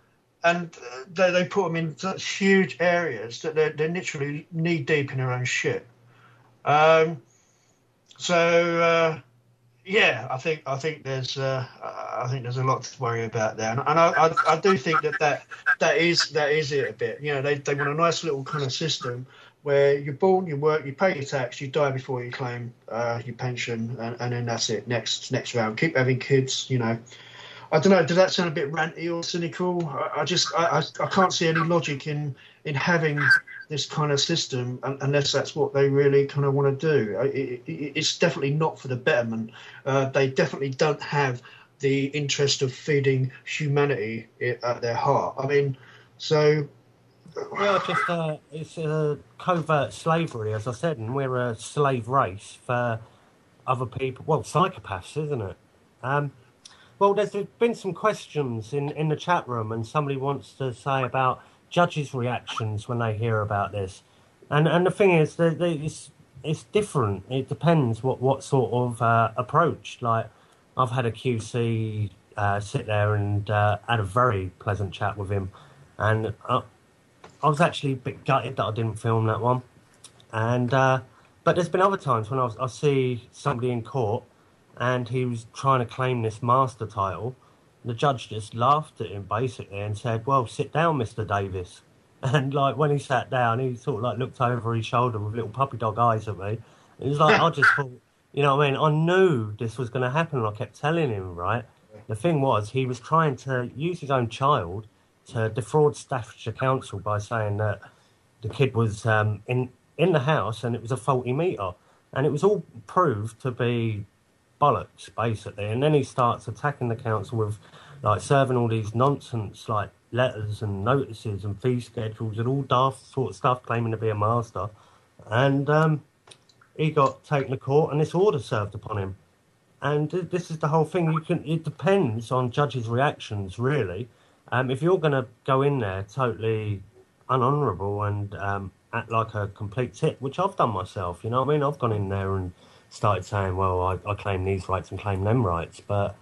they put them in such huge areas that they're literally knee deep in their own shit. Yeah, I think there's a lot to worry about there, and I do think that is it a bit. They want a nice little kind of system where you're born, you work, you pay your tax, you die before you claim your pension, and then that's it. Next round, keep having kids. I don't know. Does that sound a bit ranty or cynical? I can't see any logic in having this kind of system unless that's what they really kind of want to do. It's definitely not for the betterment. They definitely don't have the interest of feeding humanity at their heart. I mean, so... Well, it's a covert slavery, as I said, and we're a slave race for other people. Well, psychopaths, isn't it? Well, there's been some questions in the chat room, and somebody wants to say about judges' reactions when they hear about this. And the thing is, it's different. It depends what sort of approach. Like, I've had a QC sit there and had a very pleasant chat with him. And I was actually a bit gutted that I didn't film that one. And but there's been other times when I see somebody in court and he was trying to claim this master title. The judge just laughed at him, basically, and said, well, sit down, Mr. Davies. And, like, when he sat down, he sort of, like, looked over his shoulder with little puppy dog eyes at me. It was like, I just thought, you know what I mean? I knew this was going to happen, and I kept telling him, right? The thing was, he was trying to use his own child to defraud Staffordshire Council by saying that the kid was in the house and it was a faulty meter. And it was all proved to be bollocks, basically. And then he starts attacking the council with, like, serving all these nonsense, like, letters and notices and fee schedules and all daft sort of stuff, claiming to be a master. And he got taken to court and this order served upon him. And this is the whole thing. It depends on judges' reactions, really. If you're going to go in there totally unhonourable and act like a complete tit, which I've done myself, you know what I mean? I've gone in there and started saying, well, I claim these rights and claim them rights. But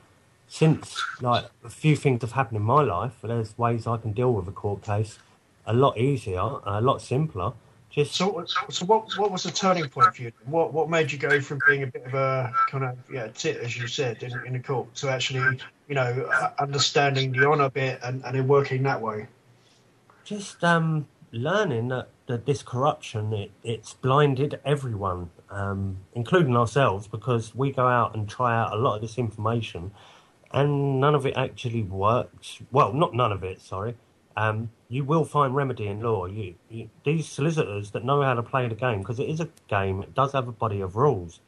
since, like, a few things have happened in my life, there's ways I can deal with a court case a lot easier, a lot simpler. So what was the turning point for you? What made you go from being a bit of a kind of tit, as you said, in the court, to actually, understanding the honour bit and then working that way? Just learning that this corruption, it's blinded everyone, including ourselves, because we go out and try out a lot of this information and none of it actually works. Well, not none of it, sorry. You will find remedy in law. These solicitors that know how to play the game, because it is a game, it does have a body of rules.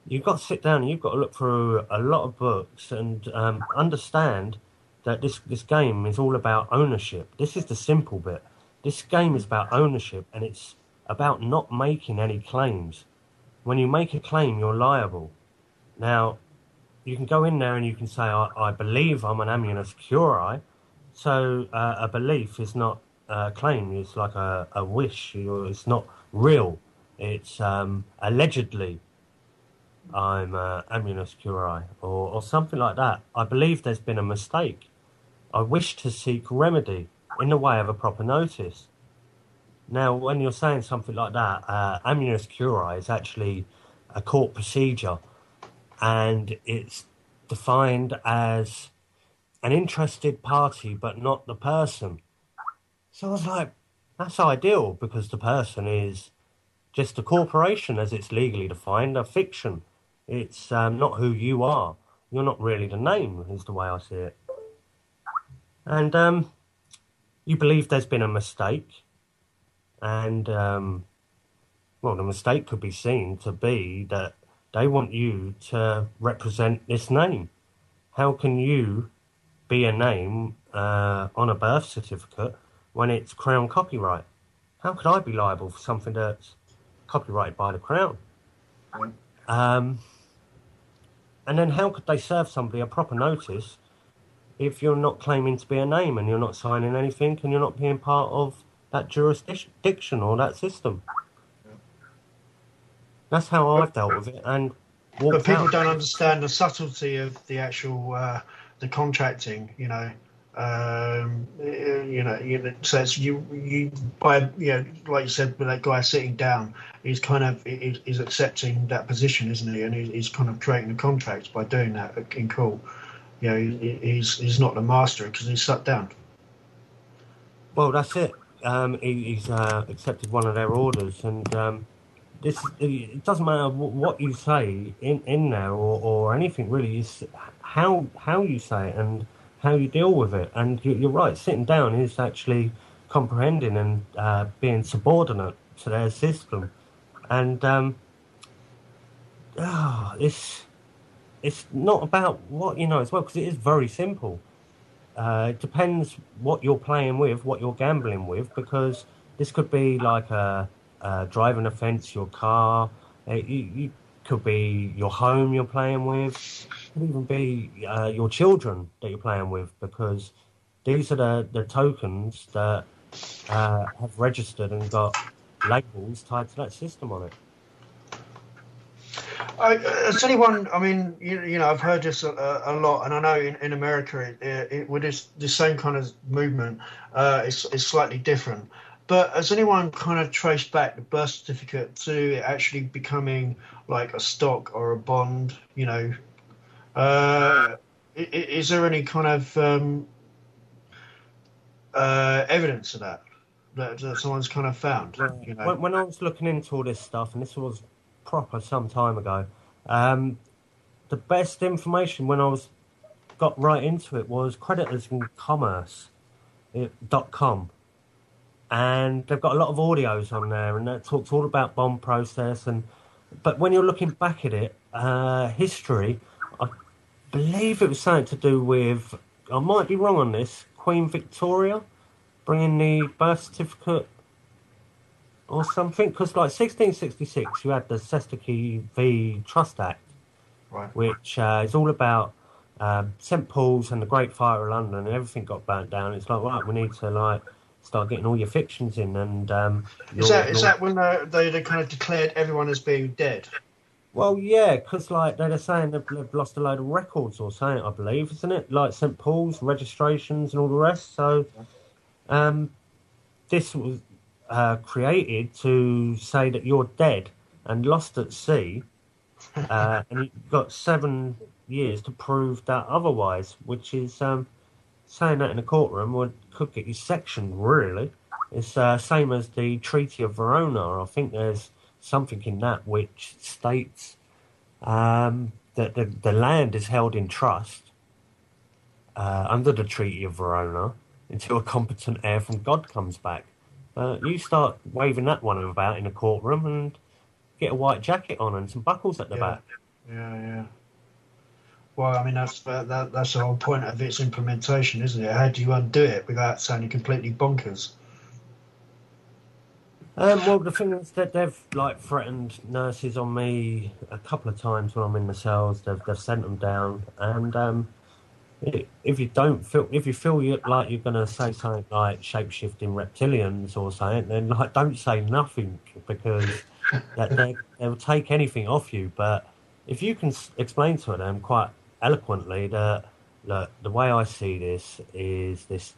You've got to sit down and you've got to look through a lot of books and understand that this game is all about ownership. This is the simple bit. This game is about ownership, and it's about not making any claims. When you make a claim, you're liable. Now, you can go in there and you can say, I believe I'm an annulus curiae. So a belief is not a claim. It's like a wish. It's not real. It's allegedly. I'm Ammunus Curiae, or something like that. I believe there's been a mistake. I wish to seek remedy in the way of a proper notice. Now, when you're saying something like that, Ammunus Curiae is actually a court procedure, and it's defined as an interested party, but not the person. So I was like, that's ideal, because the person is just a corporation as it's legally defined, a fiction. It's not who you are. You're not really the name, is the way I see it. And you believe there's been a mistake. And, well, the mistake could be seen to be that they want you to represent this name. How can you be a name on a birth certificate when it's Crown copyright? How could I be liable for something that's copyrighted by the Crown? And then how could they serve somebody a proper notice if you're not claiming to be a name and you're not signing anything and you're not being part of that jurisdiction or that system? That's how I've dealt with it. And but people don't understand the subtlety of the actual the contracting. So it's you by like you said, with that guy sitting down, he's kind of he's accepting that position, isn't he? And he's kind of creating a contract by doing that in court. He's not the master because he's sat down. Well, that's it. He's accepted one of their orders, and it doesn't matter what you say in there or anything really. It's how you say it and how you deal with it. And you're right, sitting down is actually comprehending and being subordinate to their system. And it's not about what you know as well, because it is very simple. It depends what you're playing with, what you're gambling with, because this could be like a driving offence, your car. You could be your home you're playing with. It could even be your children that you're playing with, because these are the tokens that have registered and got labels tied to that system on it. Has anyone? I mean, I've heard this a lot, and I know in America, with the same kind of movement, it's slightly different. But has anyone kind of traced back the birth certificate to it actually becoming like a stock or a bond? Is there any kind of evidence of that someone's kind of found? When I was looking into all this stuff, and this was proper some time ago, the best information when I got right into it was creditorsandcommerce.com, and they've got a lot of audios on there, and that talks all about bond process. But when you're looking back at it, history, I believe it was something to do with, I might be wrong on this, Queen Victoria bringing the birth certificate or something, because like 1666 you had the Cestui Que v. Trust Act, right, which is all about St Paul's and the Great Fire of London, and everything got burnt down. It's like, right, we need to start getting all your fictions in. And is that when they kind of declared everyone as being dead? Well, yeah, because they're saying they've lost a load of records or something, I believe, isn't it? Like St Paul's registrations and all the rest. So this was created to say that you're dead and lost at sea, and you've got 7 years to prove that otherwise, which is saying that in a courtroom could get you sectioned, really. It's same as the Treaty of Verona. I think there's something in that which states that the land is held in trust under the Treaty of Verona until a competent heir from God comes back. You start waving that one about in a courtroom and get a white jacket on and some buckles at the back. Yeah. Well, I mean, that's the whole point of its implementation, isn't it? How do you undo it without sounding completely bonkers? Well, the thing is that they've threatened nurses on me a couple of times when I'm in the cells. They've sent them down, and if you feel like you're going to say something like shape-shifting reptilians or something, then don't say nothing, because they'll take anything off you. But if you can explain to them quite eloquently that, look, the way I see this is this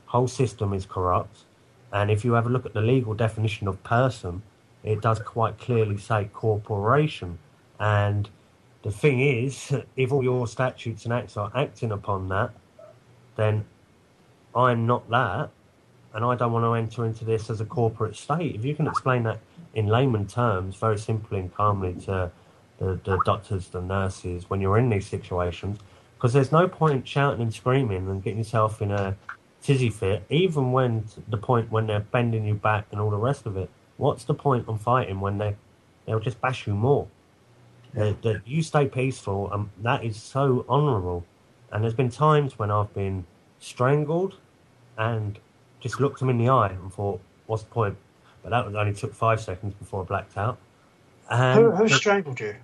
whole system is corrupt, and if you have a look at the legal definition of person, it does quite clearly say corporation. And the thing is, if all your statutes and acts are acting upon that, then I'm not that, and I don't want to enter into this as a corporate state. If you can explain that in layman terms, very simply and calmly to the doctors, the nurses, when you're in these situations, because there's no point shouting and screaming and getting yourself in a tizzy fit, even when the point when they're bending you back and all the rest of it. What's the point on fighting when they'll just bash you more? That you stay peaceful, and that is so honourable. And there's been times when I've been strangled and just looked them in the eye and thought, what's the point? But that only took 5 seconds before I blacked out. Who strangled you?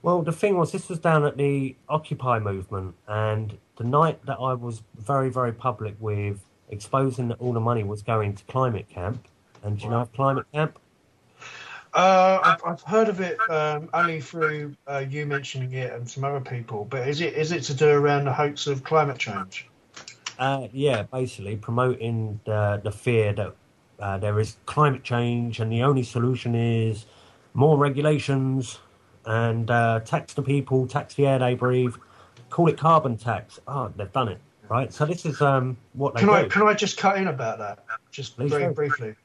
Well, the thing was, this was down at the Occupy movement, and the night that I was very, very public with exposing that all the money was going to climate camp. And do you know of climate camp? I've heard of it only through you mentioning it and some other people. But is it to do around the hoax of climate change? Yeah, basically promoting the fear that there is climate change and the only solution is more regulations and tax the people, tax the air they breathe, call it carbon tax. Oh, they've done it, right? So this is what they do. Can I just cut in about that, just very briefly?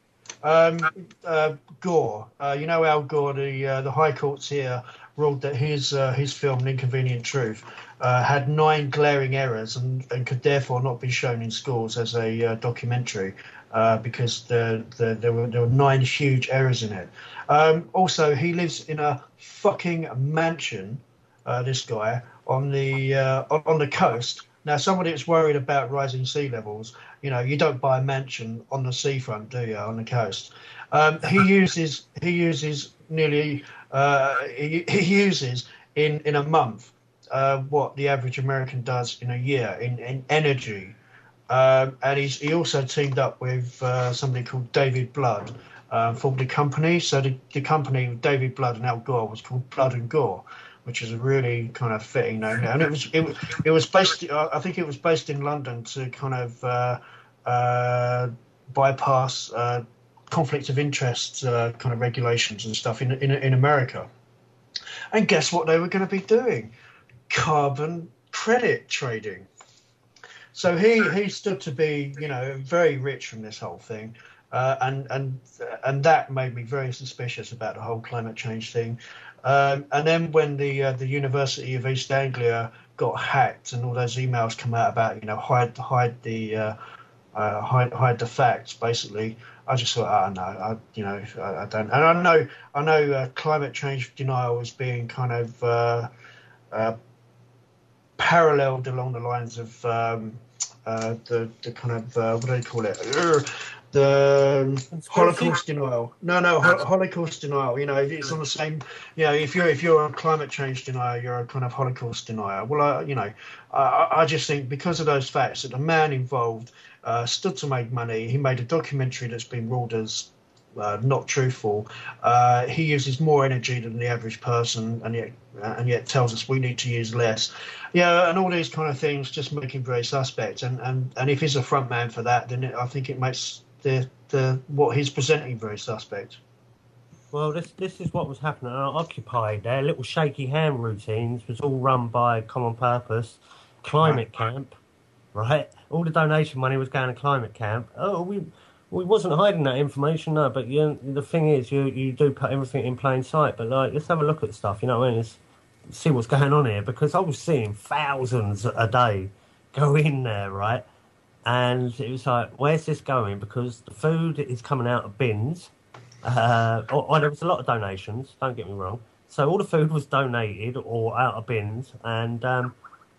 Gore, you know Al Gore, the High Courts here ruled that his film, An Inconvenient Truth, had 9 glaring errors and could therefore not be shown in schools as a documentary because there were 9 huge errors in it. Also, he lives in a fucking mansion, this guy, on the coast. Now, somebody that's worried about rising sea levels, you don't buy a mansion on the seafront, do you, on the coast? He uses nearly he uses in a month what the average American does in a year in energy, and he also teamed up with somebody called David Blood, formed a company. So the company with David Blood and Al Gore was called Blood and Gore, which is a really kind of fitting name. And it was based, I think it was based in London to kind of bypass conflict of interest kind of regulations and stuff in America. And guess what they were going to be doing? Carbon credit trading. So he stood to be, very rich from this whole thing. And that made me very suspicious about the whole climate change thing. And then when the University of East Anglia got hacked and all those emails come out about hide the facts, basically, I just thought, no, I don't. And I know climate change denial is being kind of paralleled along the lines of the kind of what do they call it? The Holocaust denial. No, Holocaust denial. It's on the same. If you're a climate change denier, you're a kind of Holocaust denier. Well, I just think because of those facts that the man involved stood to make money. He made a documentary that's been ruled as not truthful. He uses more energy than the average person, and yet tells us we need to use less. And all these kind of things just make him very suspect. And if he's a front man for that, then I think it makes the what he's presenting very suspect. Well, this is what was happening at Occupy. Their little shaky hand routines was all run by Common Purpose, Climate Camp, right? All the donation money was going to Climate Camp. Oh, we wasn't hiding that information, no. But the thing is, you do put everything in plain sight. But let's have a look at stuff. You know what I mean? Let's see what's going on here, because I was seeing thousands a day go in there, right? And it was like, where's this going? Because the food is coming out of bins. There was a lot of donations, don't get me wrong. So all the food was donated or out of bins. And I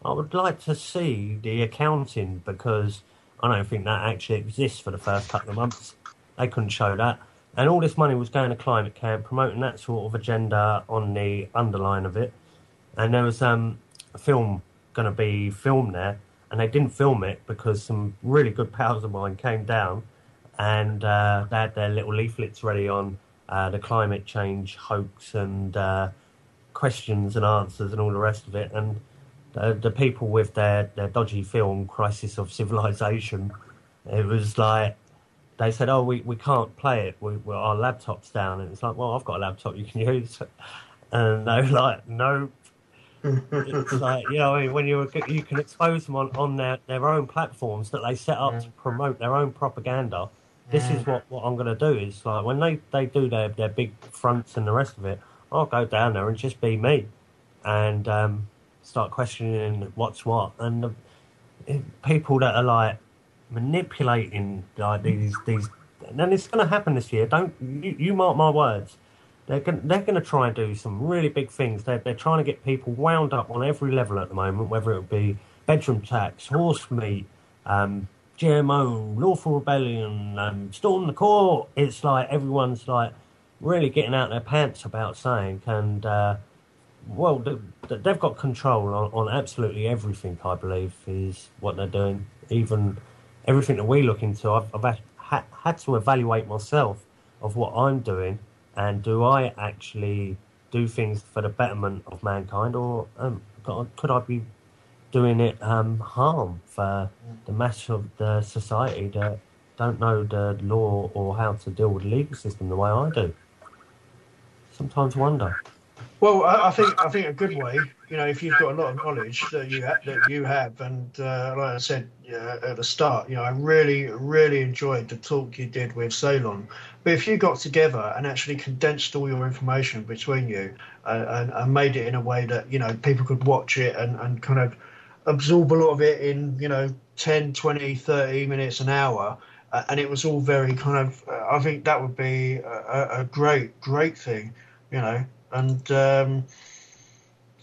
would like to see the accounting, because I don't think that actually exists for the first couple of months. They couldn't show that. And all this money was going to Climate Camp, promoting that sort of agenda on the underline of it. And there was a film going to be filmed there. And they didn't film it because some really good pals of mine came down and they had their little leaflets ready on the climate change hoax and questions and answers and all the rest of it. And the people with their dodgy film, Crisis of Civilization, it was like, they said, oh, we can't play it, our laptop's down. And it's like, well, I've got a laptop you can use. And they were like, no. It's like, you know, when you can expose them on their own platforms that they set up to promote their own propaganda. This is what I'm going to do. Is like, when they do their big fronts and the rest of it, I'll go down there and just be me and start questioning what's what. And people that are like manipulating like these, and it's going to happen this year. Don't you mark my words. They're going to try and do some really big things. They're trying to get people wound up on every level at the moment, whether it be bedroom tax, horse meat, GMO, lawful rebellion, storm the court. It's like everyone's like really getting out their pants about saying, and well, they've got control on absolutely everything. I believe is what they're doing. Even everything that we look into, I've had to evaluate myself of what I'm doing. And do I actually do things for the betterment of mankind, or could I be doing it harm for the mass of the society that don't know the law or how to deal with the legal system the way I do? Sometimes wonder. Well, I think a good way, you know, if you've got a lot of knowledge that you have, and like I said at the start, you know, I really enjoyed the talk you did with Ceylon. But if you got together and actually condensed all your information between you and made it in a way that, you know, people could watch it and kind of absorb a lot of it in, you know, 10, 20, 30 minutes, an hour, and it was all very kind of, I think that would be a great thing, you know. And then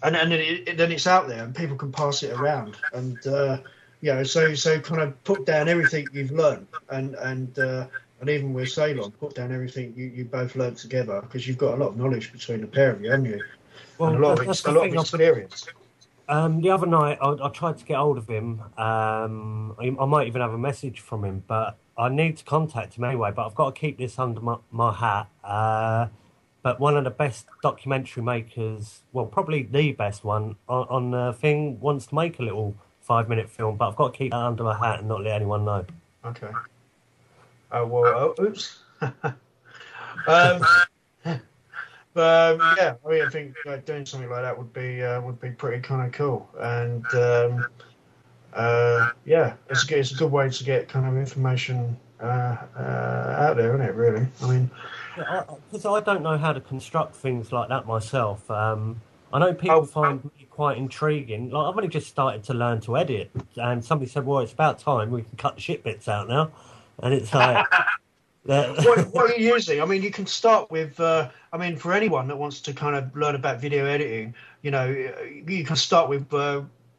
it's out there and people can pass it around, and you know, so kind of put down everything you've learned, and even with Ceylon, put down everything you both learned together, because you've got a lot of knowledge between the pair of you, haven't you? Well, and a lot of experience. The other night I tried to get hold of him. I might even have a message from him, but I need to contact him anyway. But I've got to keep this under my hat. But one of the best documentary makers, well, probably the best one on the thing, wants to make a little 5-minute film, but I've got to keep that under my hat and not let anyone know. Okay. Oops. Yeah, I mean, I think doing something like that would be pretty kind of cool, and yeah, it's a good way to get kind of information out there, isn't it? Really, I mean. Because I don't know how to construct things like that myself. I know people find me quite intriguing. Like, I've only just started to learn to edit, and somebody said, "Well, it's about time we can cut the shit bits out now." And it's like, what are you using? I mean, you can start with. I mean, for anyone that wants to kind of learn about video editing, you know, you can start with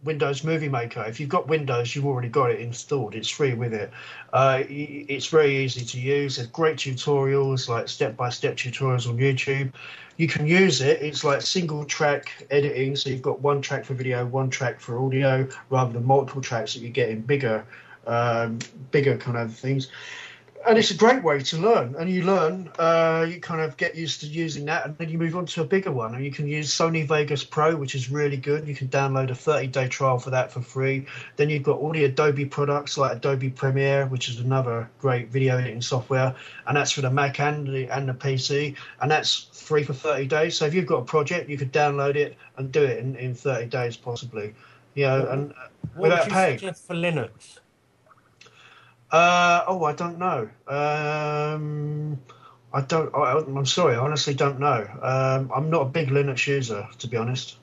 Windows Movie Maker. If you've got Windows, you've already got it installed. It's free with it. It's very easy to use. There's great tutorials, like step-by-step tutorials on YouTube. You can use it. It's like single-track editing, so you've got one track for video, one track for audio, rather than multiple tracks that you get in bigger kind of things. And it's a great way to learn. And you learn, you kind of get used to using that, and then you move on to a bigger one. And you can use Sony Vegas Pro, which is really good. You can download a 30-day trial for that for free. Then you've got all the Adobe products like Adobe Premiere, which is another great video editing software. And that's for the Mac and the PC. And that's free for 30 days. So if you've got a project, you could download it and do it in 30 days possibly. You know, and without paying. What would you suggest for Linux? I don't know. I'm sorry, I honestly don't know. I'm not a big Linux user, to be honest.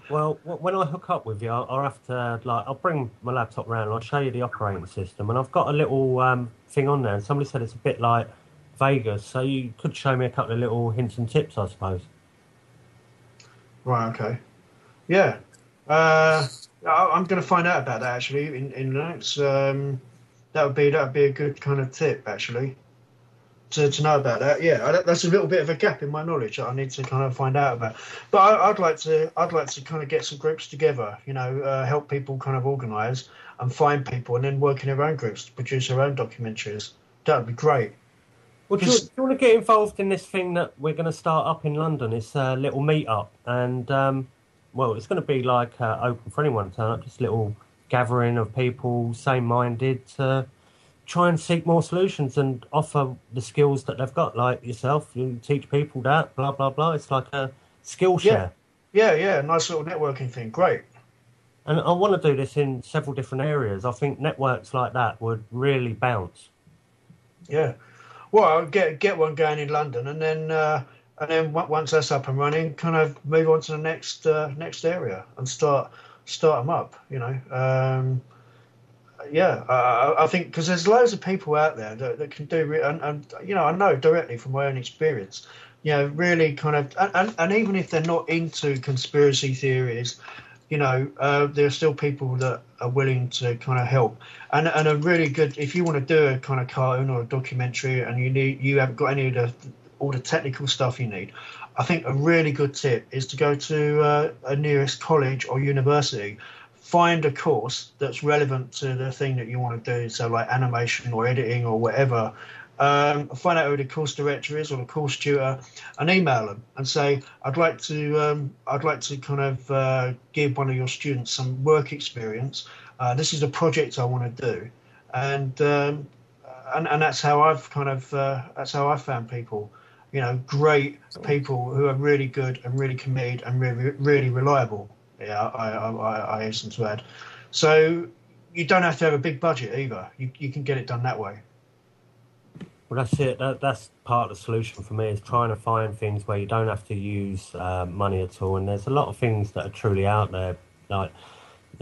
Well, when I hook up with you, I'll have to, I'll bring my laptop round and I'll show you the operating system. And I've got a little thing on there, and somebody said it's a bit like Vegas, so you could show me a couple of little hints and tips, I suppose. Right, okay. Yeah. I'm going to find out about that, actually, in Linux. That would be a good kind of tip, actually, to know about that. Yeah, that's a little bit of a gap in my knowledge that I need to kind of find out about. But I'd like to kind of get some groups together, you know, help people kind of organise and find people, and then work in their own groups to produce their own documentaries. That would be great. Well, do you want to get involved in this thing that we're going to start up in London? It's a little meet-up, and, well, it's going to be like open for anyone to turn up, just a little gathering of people same-minded to try and seek more solutions and offer the skills that they've got, like yourself. You teach people that, blah, blah, blah. It's like a skill share. Yeah, nice little networking thing. Great. And I want to do this in several different areas. I think networks like that would really bounce. Yeah. Well, I'll get one going in London, and then once that's up and running, kind of move on to the next area and start them up. You know, I think because there's loads of people out there that can do, and you know, I know directly from my own experience. You know, really kind of, and even if they're not into conspiracy theories, you know, there are still people that are willing to kind of help, and a really good, if you want to do a kind of cartoon or a documentary and you haven't got any of all the technical stuff you need, I think a really good tip is to go to a nearest college or university, find a course that's relevant to the thing that you want to do, so like animation or editing or whatever. Find out who the course director is or the course tutor, and email them and say, I'd like to kind of give one of your students some work experience. This is a project I want to do, and that's how I've found people, you know, great people who are really good and really committed and really reliable. Yeah, I hasten to add. So you don't have to have a big budget either. You can get it done that way. Well, that's it. That's part of the solution for me, is trying to find things where you don't have to use money at all. And there's a lot of things that are truly out there. Like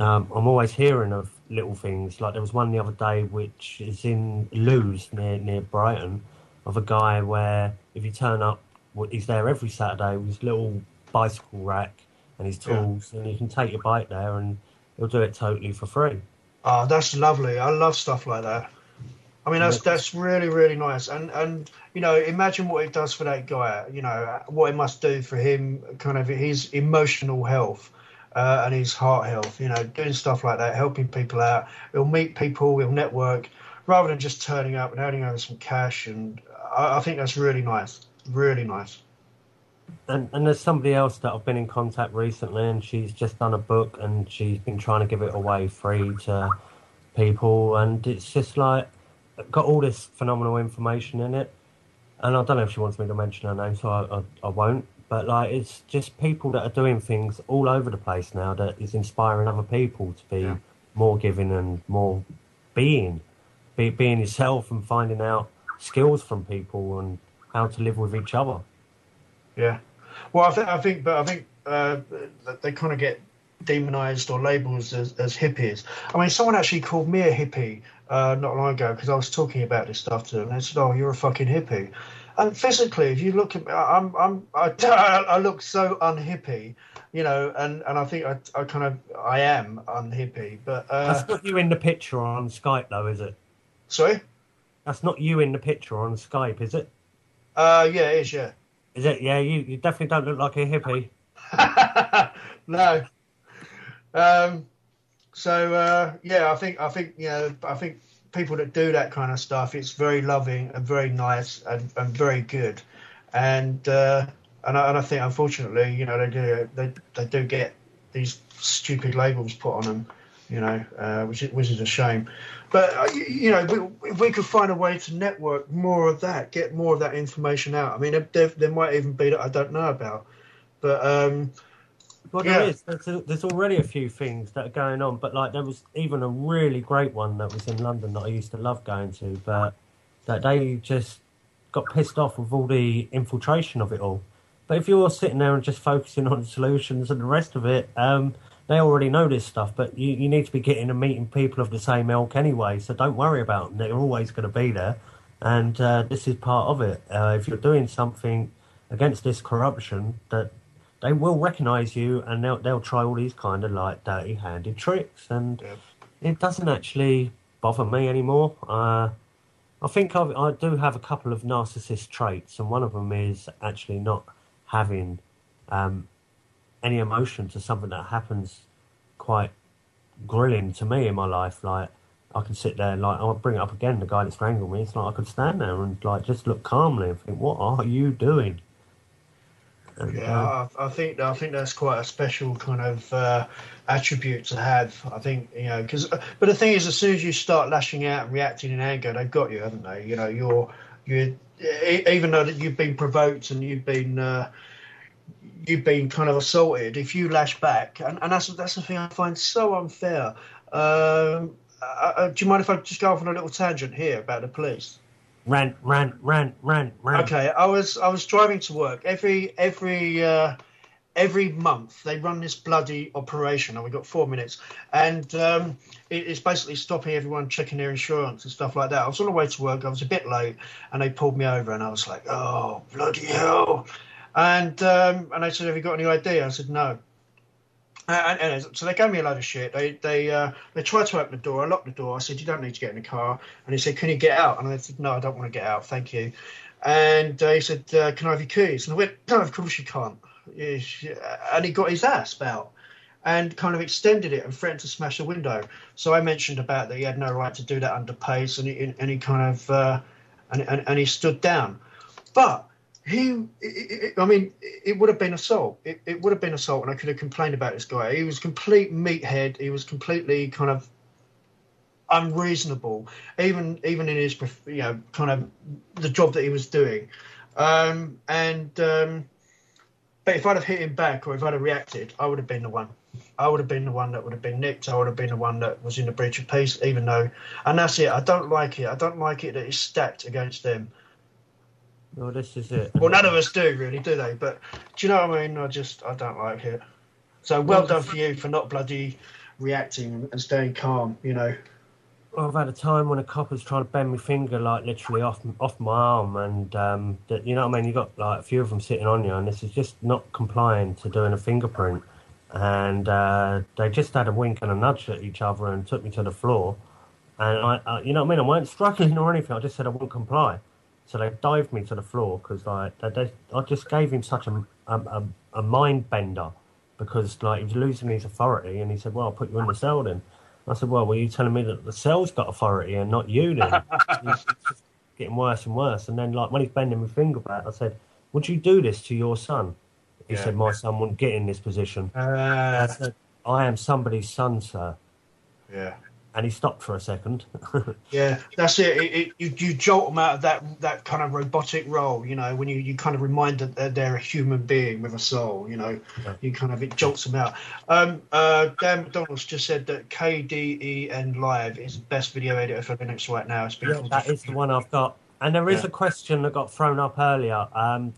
I'm always hearing of little things. Like there was one the other day, which is in Lewes near Brighton, of a guy where if you turn up, he's there every Saturday with his little bicycle rack and his tools, and you can take your bike there, and he'll do it totally for free. Oh, that's lovely. I love stuff like that. I mean, that's really, really nice. And you know, imagine what it does for that guy, you know, what it must do for him, kind of his emotional health and his heart health, you know, doing stuff like that, helping people out. He'll meet people, he'll network, rather than just turning up and handing over some cash. And I think that's really nice, really nice. And there's somebody else that I've been in contact recently, and she's just done a book, and she's been trying to give it away free to people. And it's just like, got all this phenomenal information in it, and I don't know if she wants me to mention her name, so I won't, but like it's just people that are doing things all over the place now that is inspiring other people to be more giving and more being yourself, and finding out skills from people and how to live with each other. Yeah, well, I think they kind of get demonized or labeled as hippies. I mean, someone actually called me a hippie not long ago because I was talking about this stuff to them. They said, "Oh, you're a fucking hippie." And physically, if you look at me, I look so unhippie, you know, and I think I am unhippie. But that's not you in the picture on Skype, though, is it? Sorry, that's not you in the picture on Skype, is it? Yeah, it is. Yeah. Is it? Yeah, you definitely don't look like a hippie. No. Yeah, I think you know, I think people that do that kind of stuff, it's very loving and very nice and very good, and I think unfortunately, you know, they do get these stupid labels put on them, you know, which is a shame. But you know, if we could find a way to network more of that, get more of that information out. I mean, there might even be that I don't know about, but well, there is. There's already a few things that are going on, but like there was even a really great one that was in London that I used to love going to, but that they just got pissed off with all the infiltration of it all. But if you're sitting there and just focusing on solutions and the rest of it, they already know this stuff, but you need to be getting and meeting people of the same ilk anyway, so don't worry about them. They're always going to be there, and this is part of it. If you're doing something against this corruption, that they will recognise you, and they'll try all these kind of like dirty-handed tricks, and it doesn't actually bother me anymore. I think I do have a couple of narcissist traits, and one of them is actually not having any emotion to something that happens quite grilling to me in my life. Like I can sit there, like, I'll bring it up again, the guy that strangled me. It's like I could stand there and, like, just look calmly and think, what are you doing? And, yeah, I think that's quite a special kind of attribute to have. I think, you know, but the thing is, as soon as you start lashing out and reacting in anger, they've got you, haven't they? You know, you're even though that you've been provoked and you've been kind of assaulted, if you lash back, and that's the thing I find so unfair. Do you mind if I just go off on a little tangent here about the police? Rant. Okay, I was driving to work every month. They run this bloody operation, and we've got 4 minutes, and it's basically stopping everyone checking their insurance and stuff like that. I was on the way to work. I was a bit late, and they pulled me over, and I was like, "Oh, bloody hell!" And they said, "Have you got any ID?" I said, "No." And so they gave me a load of shit. They tried to open the door. I locked the door. I said, "You don't need to get in the car." And he said, "Can you get out?" And I said, "No, I don't want to get out. Thank you." And he said, "Can I have your keys?" And I went, "No, of course you can't." And he got his ass out and kind of extended it and threatened to smash the window. So I mentioned about that he had no right to do that under pace, and he kind of and he stood down. But it would have been assault. It would have been assault, and I could have complained about this guy. He was complete meathead. He was completely kind of unreasonable, even in his, you know, kind of the job that he was doing. But if I'd have hit him back, or if I'd have reacted, I would have been the one. I would have been the one that would have been nicked. I would have been the one that was in the breach of peace, even though, and that's it. I don't like it. I don't like it that it's stacked against them. Well, this is it. Well, none of us do, really, do they? But do you know what I mean? I don't like it. So well done for you for not bloody reacting and staying calm, you know. Well, I've had a time when a cop was trying to bend my finger, like, literally off my arm, and, you know what I mean? You got, like, a few of them sitting on you, and this is just not complying to doing a fingerprint. And they just had a wink and a nudge at each other and took me to the floor. And, I you know what I mean? I weren't struggling or anything. I just said I wouldn't comply. So they dived me to the floor because, like, I just gave him such a mind bender because, like, he was losing his authority, and he said, "Well, I'll put you in the cell then." I said, "Well, were you telling me that the cell's got authority and not you then?" It's just getting worse and worse. And then, like, when he's bending my finger back, I said, "Would you do this to your son?" He said, "My son wouldn't get in this position." I said, "I am somebody's son, sir." Yeah. And he stopped for a second. Yeah, that's it. You jolt them out of that kind of robotic role, you know, when you kind of remind them that they're a human being with a soul, you know. Yeah. It jolts them out. Dan McDonald's just said that KDEN Live is the best video editor for Linux right now. That is the one I've got. And there is a question that got thrown up earlier,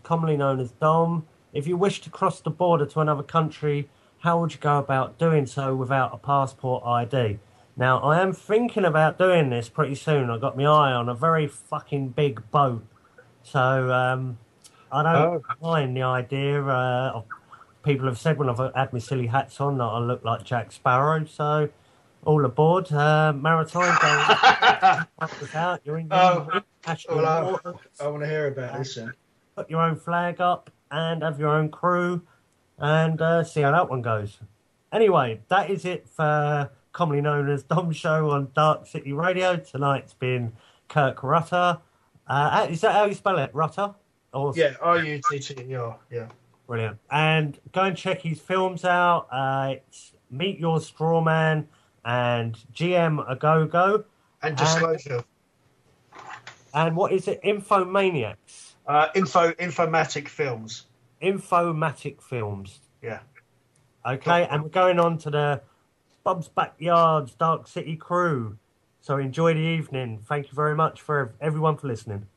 commonly known as Dom. If you wish to cross the border to another country, how would you go about doing so without a passport ID? Now, I am thinking about doing this pretty soon. I've got my eye on a very fucking big boat. So I don't mind the idea. Of people have said when I've had my silly hats on that I look like Jack Sparrow. So all aboard. Maritime goes out. You're in national waters. I want to hear about this. Put your own flag up and have your own crew and see how that one goes. Anyway, that is it for commonly known as Dom Show on Darkcity Radio. Tonight's been Kirk Rutter. Is that how you spell it? Rutter? Or... Yeah, Rutter. Yeah. Brilliant. And go and check his films out. It's Meet Your Strawman and GM Agogo. And Disclosure. And what is it? Infomaniacs? Infomatic Films. Infomatic Films. Yeah. Okay, and we're going on to the Bob's Backyard's Dark City crew. So enjoy the evening. Thank you very much for everyone for listening.